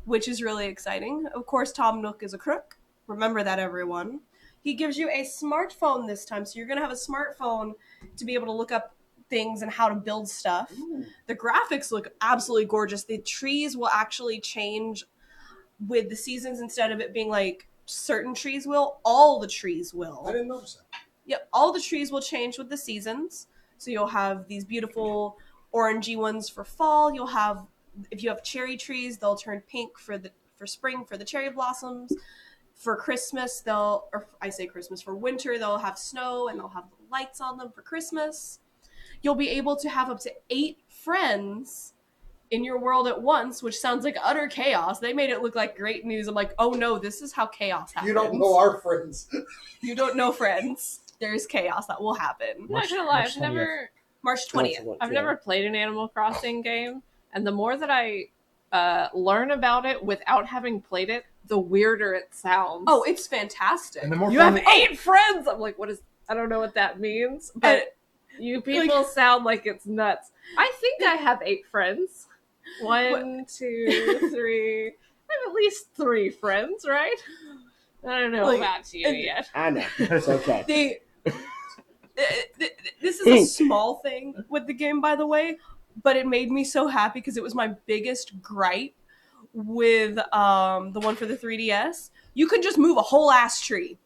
which is really exciting. Of course, Tom Nook is a crook. Remember that, everyone. He gives you a smartphone this time, so you're going to have a smartphone to be able to look up things and how to build stuff. Ooh. The graphics look absolutely gorgeous. The trees will actually change with the seasons instead of it being like certain trees will. All the trees will. I didn't notice that. Yep, all the trees will change with the seasons. So you'll have these beautiful orangey ones for fall. You'll have, if you have cherry trees, they'll turn pink for spring for the cherry blossoms. For Christmas, for winter, they'll have snow and they'll have lights on them for Christmas. You'll be able to have up to 8 friends in your world at once, which sounds like utter chaos. They made it look like great news. I'm like, oh no, this is how chaos happens. You don't know our friends. You don't know friends. There's chaos that will happen. I'm not gonna lie, March 20th. I've never played an Animal Crossing game, and the more that I learn about it without having played it, the weirder it sounds. Oh, it's fantastic. And the more you have 8 friends. I'm like, I don't know what that means, but you people sound like it's nuts. I think I have 8 friends. 1, 2, 3. I have at least 3 friends, right? I don't know about you yet. I know. It's okay. This is a small thing with the game, by the way, but it made me so happy because it was my biggest gripe with the one for the 3DS. You can just move a whole ass tree.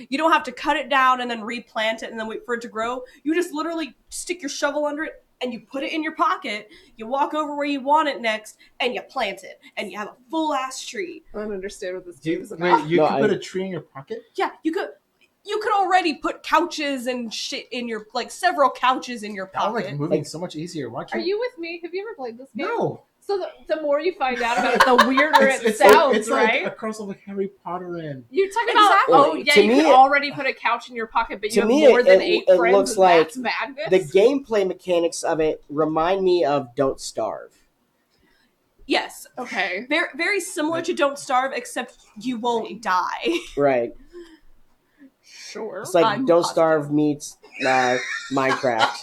You don't have to cut it down and then replant it and then wait for it to grow. You just literally stick your shovel under it and you put it in your pocket. You walk over where you want it next and you plant it. And you have a full ass tree. I don't understand what this game is about. Wait, you can put a tree in your pocket? Yeah, you could already put couches and shit in your, several couches in your pocket. Moving so much easier. Why can't... Are you with me? Have you ever played this game? No. So the more you find out about it, the weirder it sounds, it's right? Like a cross of Harry Potter and... You're talking about, you can already put a couch in your pocket, but you have more than 8 friends, it looks like that's madness. The gameplay mechanics of it remind me of Don't Starve. Yes. Okay. Very, very similar to Don't Starve, except you won't die. Right. Sure. It's like I'm Don't positive. Starve meets Minecraft.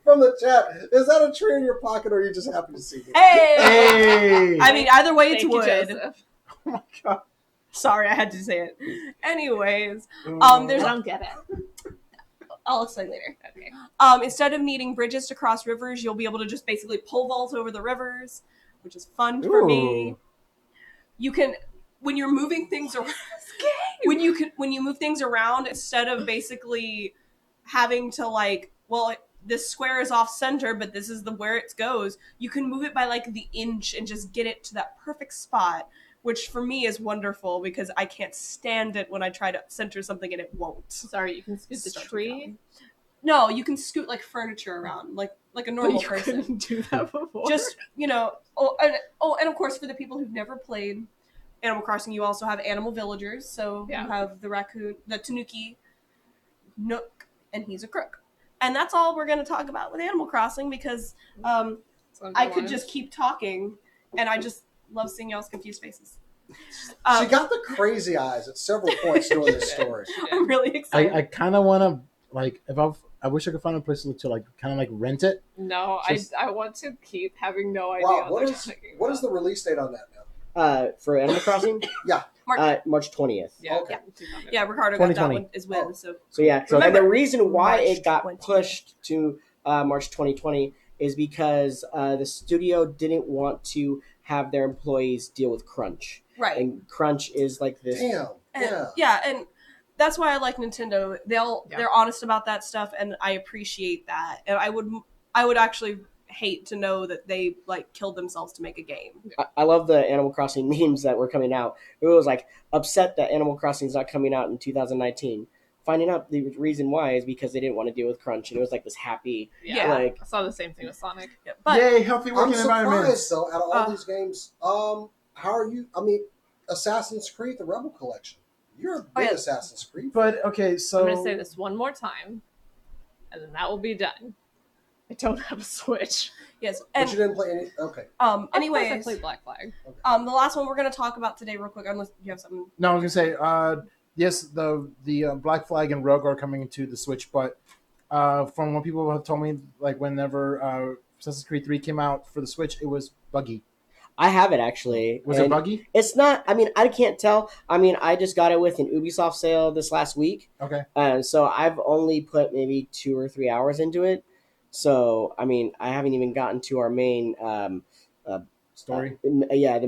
From the chat, is that a tree in your pocket, or are you just happy to see me? Hey! I mean, either way, it's Thank you, wood. Joseph. Oh my god. Sorry, I had to say it. Anyways, there's I don't get it. I'll explain later. Okay. Instead of needing bridges to cross rivers, you'll be able to just basically pole vault over the rivers, which is fun for me. You can, when you're moving things around, when you move things around, instead of basically having to like, well, this square is off center, but this is where it goes. You can move it by like the inch and just get it to that perfect spot, which for me is wonderful because I can't stand it when I try to center something and it won't. Sorry, you can scoot the tree. No, you can scoot like furniture around, like a normal person. Couldn't do that before. Just and of course for the people who've never played Animal Crossing, you also have animal villagers. So you have the raccoon, the tanuki, Nook, and he's a crook. And that's all we're going to talk about with Animal Crossing because I could just keep talking, and I just love seeing y'all's confused faces. She got the crazy eyes at several points during this story. I'm really excited. I kind of want to like I wish I could find a place to like kind of like rent it. No, Just- I want to keep having no idea Wow, what they're talking what about. is the release date on that now? For Animal Crossing? Yeah. March 20th. Yeah, Okay. Yeah, Ricardo got that 2020. one as well. So So yeah, and Remember, the reason why March it got 20th. pushed to March 2020 is because the studio didn't want to have their employees deal with crunch. right. And crunch is like this. Damn. And, Yeah. and that's why I like Nintendo. They're honest about that stuff, and I appreciate that. And I would actually hate to know that they like killed themselves to make a game. I love the Animal Crossing memes that were coming out. It was like upset that Animal Crossing is not coming out in 2019. Finding out the reason why is because they didn't want to deal with crunch, and it was like this happy, Yeah, like I saw the same thing with Sonic. Yeah, but Yay, healthy I'm working surprised environments. though. Out of all these games, how are you? I mean, Assassin's Creed: The Rebel Collection. You're a big yeah. Assassin's Creed. But okay, so I'm going to say this one more time, and then that will be done. I don't have a Switch. yes, But and you didn't play any. Okay. Of course I anyways, played Black Flag. the last one we're gonna talk about today, real quick, unless you have something. no, I was gonna say yes, the Black Flag and Rogue are coming into the Switch, but from what people have told me, like whenever Assassin's Creed 3 came out for the Switch, it was buggy. I have it actually. Was it and buggy? It's not. I mean, I can't tell. I mean, I just got it with an Ubisoft sale this last week, Okay. so I've only put maybe 2 or 3 hours into it. So I mean, I haven't even gotten to our main Story. the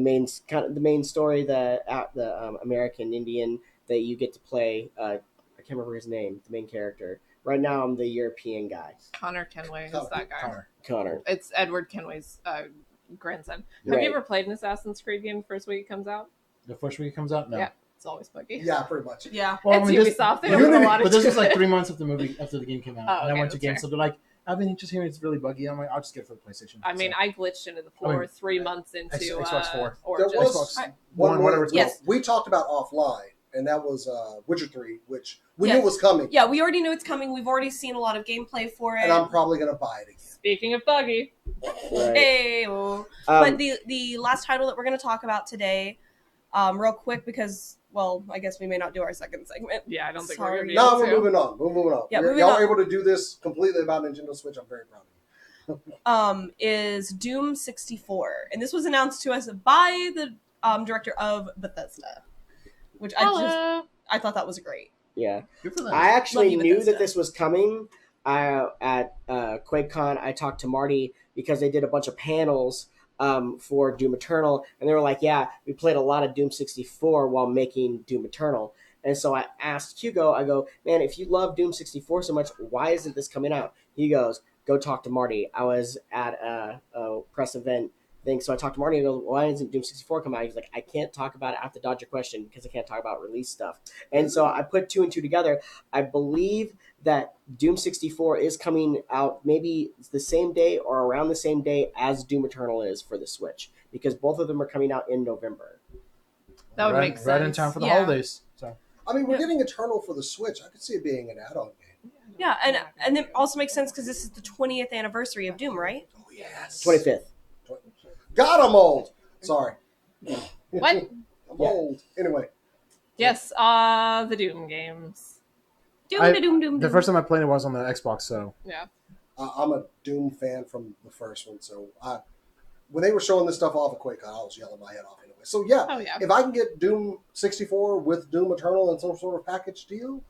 main story, the American Indian that you get to play. I can't remember his name, the main character. Right now, I'm the European guy, Connor Kenway is that guy. Connor. It's Edward Kenway's grandson. Have Right. you ever played an Assassin's Creed game the first week it comes out? The first week it comes out? No. Yeah. It's always buggy. Yeah, pretty much. Yeah, Well, It's this- Ubisoft. They don't put a Unity- lot but this into was like it. 3 months after the game came out, Oh, and I okay, went to that's game. fair. So they're like, I've been just hearing it's really buggy. I'm like, I'll just get it for the PlayStation. I mean, So, I glitched into the floor 3 months into Xbox 4. Origins. There was Xbox one One, whatever it's Yes. called. We talked about offline, and that was Witcher 3, which we Yes. knew was coming. yeah, we already knew it's coming. We've already seen a lot of gameplay for it. And I'm probably going to buy it again. Speaking of buggy, Right. Hey-o. but the last title that we're going to talk about today, real quick, because I guess we may not do our second segment. yeah, I don't think Sorry. we're gonna be No, able we're to. moving on. We're moving on. Yeah, moving Y'all on. able to do this completely about Nintendo Switch. I'm very proud of you. Is Doom 64, and this was announced to us by the director of Bethesda, which I thought that was great. Yeah. Good for them. I actually Love you, knew Bethesda. that this was coming at QuakeCon. I talked to Marty because they did a bunch of panels for Doom Eternal, and they were like, yeah, we played a lot of Doom 64 while making Doom Eternal. And so I asked Hugo, I go, man, if you love Doom 64 so much, why isn't this coming out? He goes, go talk to Marty. I was at a press event thing, so I talked to Marty and I go, why isn't Doom 64 come out? He's like, I can't talk about it. I have to dodge your question because I can't talk about release stuff. And so I put 2 and 2 together. I believe that Doom 64 is coming out maybe the same day or around the same day as Doom Eternal is for the Switch, because both of them are coming out in November. That would right, make sense. right in time for the Yeah. holidays. So I mean, we're Yeah. getting Eternal for the Switch. I could see it being an add-on game. Yeah, and it also makes sense because this is the 20th anniversary of Doom, right? Oh, yes. 25th. God, I'm old. Sorry. What? I'm old. Anyway. Yes, the Doom games. The first time I played it was on the Xbox, so Yeah. I'm a Doom fan from the first one, so when they were showing this stuff off of Quake, I was yelling my head off anyway. So yeah, Oh yeah. if I can get Doom 64 with Doom Eternal in some sort of package deal,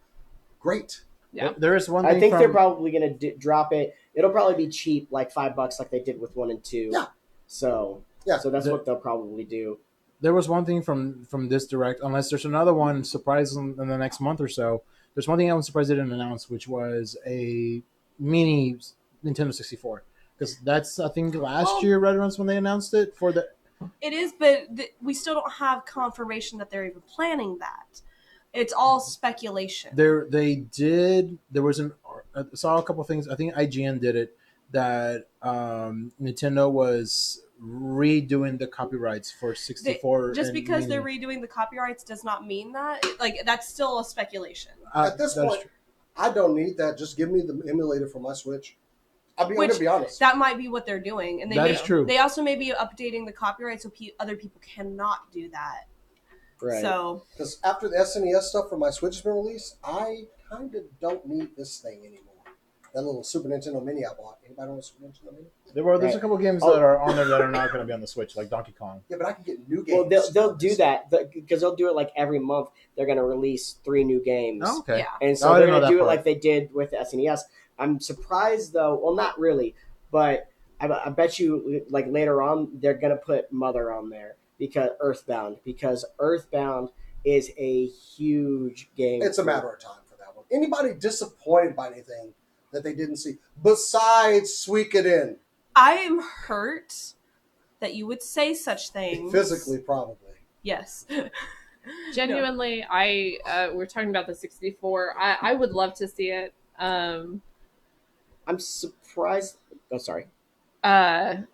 great. Yeah. there is one I thing think they're from probably going to drop it. It'll probably be cheap, like $5, like they did with 1 and 2. Yeah. So Yeah. so that's what they'll probably do. there was one thing from this direct, unless there's another one surprise in the next month or so. There's one thing I was surprised they didn't announce, which was a mini Nintendo 64. Because that's, I think, last year, right around when they announced it for the. It is, but we still don't have confirmation that they're even planning that. It's all speculation. They did. There was I saw a couple things. I think IGN did it. That Nintendo was redoing the copyrights for 64. Just because mini. they're redoing the copyrights does not mean that. Like, that's still a speculation. At this that is point, true. I don't need that. Just give me the emulator for my Switch. I'm going Which- to be honest. That might be what they're doing, and That is true. They also may be updating the copyright so other people cannot do that. Right. So Because after the SNES stuff for my Switch has been released, I kind of don't need this thing anymore. That little Super Nintendo Mini I bought. Anybody know what Super Nintendo Mini? There's Right. a couple games that are on there that are not going to be on the Switch, like Donkey Kong. Yeah, but I can get new games. Well, they'll do that because they'll do it like every month. They're going to release 3 new games. Oh, okay. yeah, And Oh, so I they're didn't know going to do that it part. like they did with the SNES. I'm surprised, though. Well, not really, but I bet you, like later on, they're going to put Mother on there because Earthbound is a huge game. It's a matter of time for that one. Anybody disappointed by anything that they didn't see besides Suikoden? I am hurt that you would say such things. Physically, probably. Yes. Genuinely, we're talking about the 64. I would love to see it. I'm surprised. Oh, sorry. I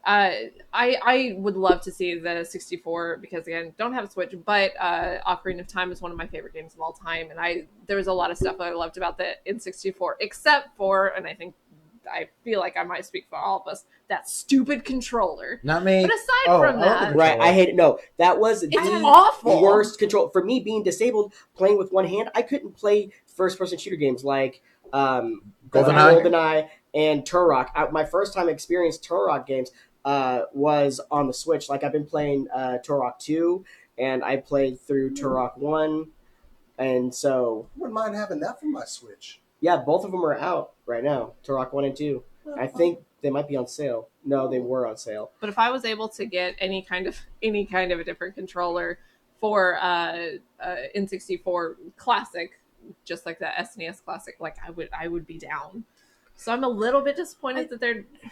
would love to see the 64 because again, don't have a Switch, but Ocarina of Time is one of my favorite games of all time, and there was a lot of stuff that I loved about the N64, except for, and I feel like I might speak for all of us, that stupid controller. Not me. But aside from I love the that, Right, I hate it. No, that was it's the awful. worst control for me. Being disabled, playing with one hand, I couldn't play first-person shooter games like GoldenEye and Turok. My first time experienced Turok games was on the Switch. Like I've been playing Turok 2, and I played through Turok 1, and so I wouldn't mind having that for my Switch. yeah, both of them are out right now. Turok 1 and 2. I think they might be on sale. No, they were on sale. But if I was able to get any kind of a different controller for N64 Classic, just like the SNES Classic, like I would be down. So I'm a little bit disappointed that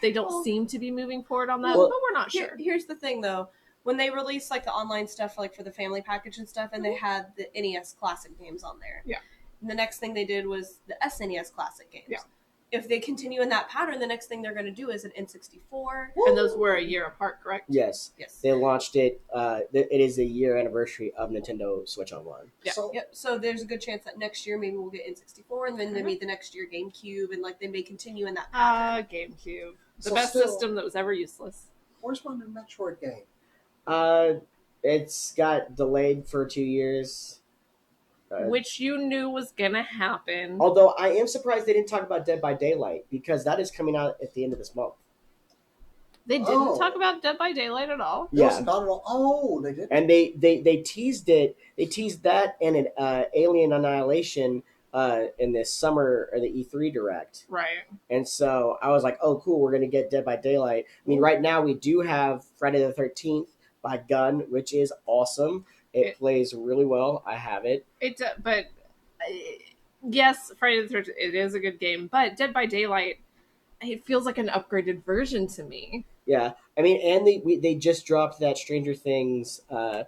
they don't seem to be moving forward on that, Well, but we're not sure. Here's the thing, though. When they released like the online stuff, like for the family package and stuff, and they had the NES Classic games on there. Yeah. And the next thing they did was the SNES Classic games. Yeah. If they continue in that pattern, the next thing they're going to do is an N64. And those were a year apart, correct? Yes. Yes. They launched it. It is the year anniversary of Nintendo Switch Online. Yeah. So, Yep. So there's a good chance that next year maybe we'll get N64, and then maybe the next year GameCube, and like they may continue in that pattern. GameCube. The So best still- system that was ever useless. where's my new Metroid game? It's got delayed for 2 years. Which you knew was gonna happen. Although I am surprised they didn't talk about Dead by Daylight because that is coming out at the end of this month. They didn't Oh. talk about Dead by Daylight at all. No, Yeah. it's not at all. Oh, they did. And they teased it. They teased that and an Alien Annihilation in this summer or the E3 Direct. Right. And so I was like, oh, cool, we're going to get Dead by Daylight. I mean, right now we do have Friday the 13th by Gun, which is awesome. It plays really well. I have it. But yes, Friday the 13th, it is a good game, but Dead by Daylight, it feels like an upgraded version to me. Yeah. I mean, and they just dropped that Stranger Things DLC.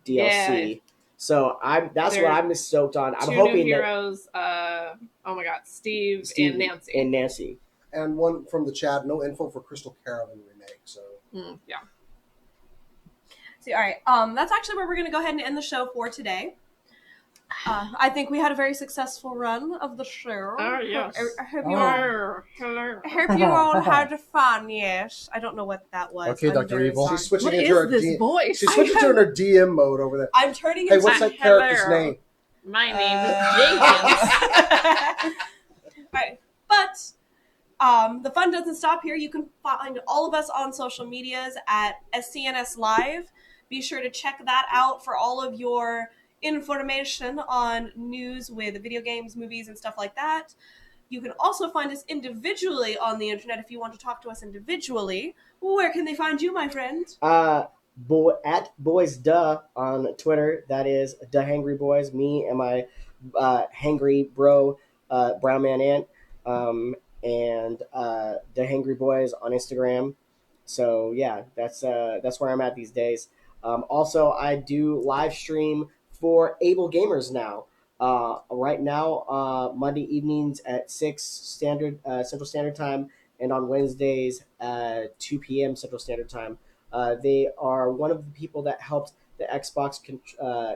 Yeah. So that's what I'm stoked on. I'm Two hoping new heroes. Oh my God, Steve and Nancy. And Nancy. And one from the chat, no info for Crystal Caravan remake. So Yeah. See, all right. That's actually where we're going to go ahead and end the show for today. I think we had a very successful run of the show. Yes. I hope Hello. I hope you all had fun. Yes. I don't know what that was. Okay, I'm Dr. very Evil. sorry. she's switching What into is her this DM. voice? She's switching to her DM mode over there. I'm turning Hey, into what's that character's Hello. name? My name is Jenkins. Right. But the fun doesn't stop here. You can find all of us on social medias at SCNS Live. Be sure to check that out for all of your information on news with video games, movies, and stuff like that. You can also find us individually on the internet if you want to talk to us individually. Where can they find you, my friend? At Boys Duh on Twitter. That is Duh Hangry Boys. Me and my hangry bro, Brown Man Ant, and The Hangry Boys on Instagram. So yeah, that's where I'm at these days. Also, I do live stream for Able Gamers now. Right now, Monday evenings at 6 Central Standard Time, and on Wednesdays at 2 p.m. Central Standard Time. They are one of the people that helped the Xbox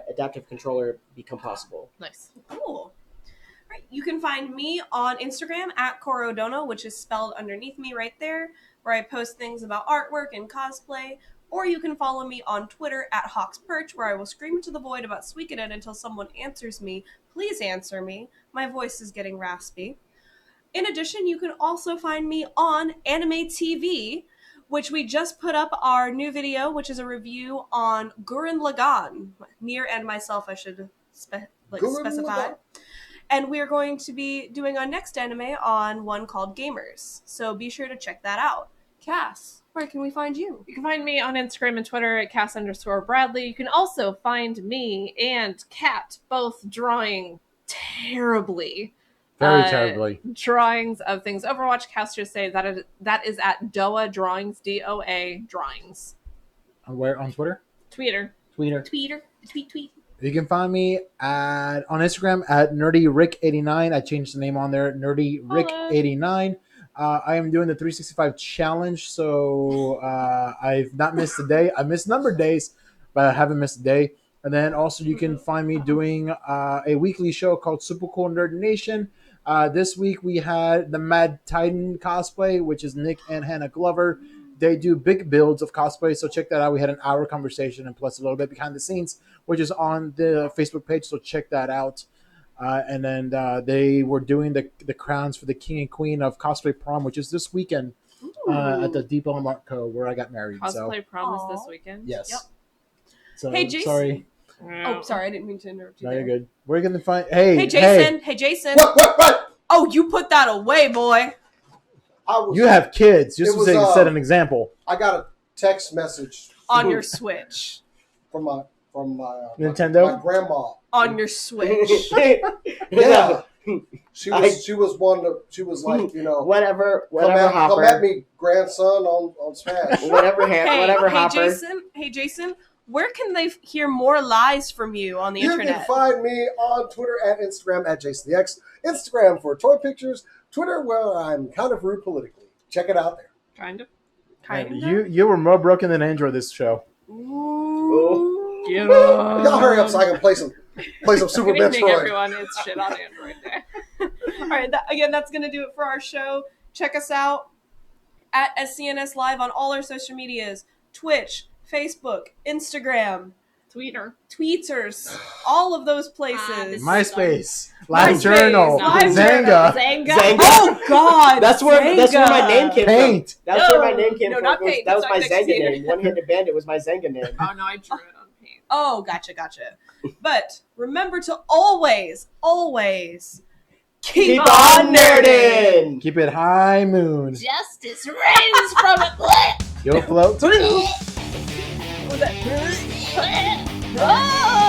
adaptive controller become possible. Nice. Cool. Right. You can find me on Instagram at Corodono, which is spelled underneath me right there, where I post things about artwork and cosplay. Or you can follow me on Twitter at HawksPerch, where I will scream into the void about Suikoden until someone answers me. Please answer me. My voice is getting raspy. In addition, you can also find me on Anime TV, which we just put up our new video, which is a review on Gurren Lagann. Nier and myself, I should specify. And we're going to be doing our next anime on one called Gamers. So be sure to check that out. Cass, where can we find you? You can find me on Instagram and Twitter at Cass_Bradley. You can also find me and Kat both drawing terribly. Very terribly. Drawings of things. Overwatch. Cass just say that is at Doa Drawings, DOA Drawings. Where on Twitter? Tweet. You can find me on Instagram at NerdyRick89. I changed the name on there, NerdyRick89. I am doing the 365 challenge, so I've not missed a day. I missed a number of days, but I haven't missed a day. And then also you can find me doing a weekly show called Super Cool Nerd Nation. This week we had the Mad Titan cosplay, which is Nick and Hannah Glover. They do big builds of cosplay, so check that out. We had an hour conversation and plus a little bit behind the scenes, which is on the Facebook page, so check that out. And then they were doing the crowns for the king and queen of Cosplay Prom, which is this weekend at the Depot Marco where I got married. Cosplay Prom is this weekend? Yes. Yep. So, Hey, Jason. Sorry. Oh, sorry, I didn't mean to interrupt you. No, there. you're good. We're going to find... Hey, Jason. Hey, Jason. What? Oh, you put that away, boy. You have kids. Just to set an example. I got a text message On your Switch. from my Nintendo? my grandma. On your Switch. Yeah. She was one of, she was like, whatever come Hopper. at me, grandson, on Smash. whatever hey, Hopper. Jason, where can they hear more lies from you on the You internet? can find me on Twitter and Instagram at JasonTheX. Instagram for toy pictures. Twitter where I'm kind of rude politically. Check it out there. Kind of. You were more broken than Android this show. Ooh. Y'all hurry up so I can play some Super Good evening, Metroid. everyone. It's shit on Android Day. All right, that's going to do it for our show. Check us out at SCNS Live on all our social medias. Twitch, Facebook, Instagram, Tweeters, all of those places. MySpace, LiveJournal, LiveJournal, Zanga. Oh God, That's where my name came Paint. from. That's where my name came No, from. not Paint. That was That's my right next to Zenga you. name. One-Handed Bandit was my Zenga name. Oh no, I drew it on paint. Oh, gotcha. But remember to always keep on nerding. Keep it high, moon. Justice reigns from it. You'll float too. Was that? Oh!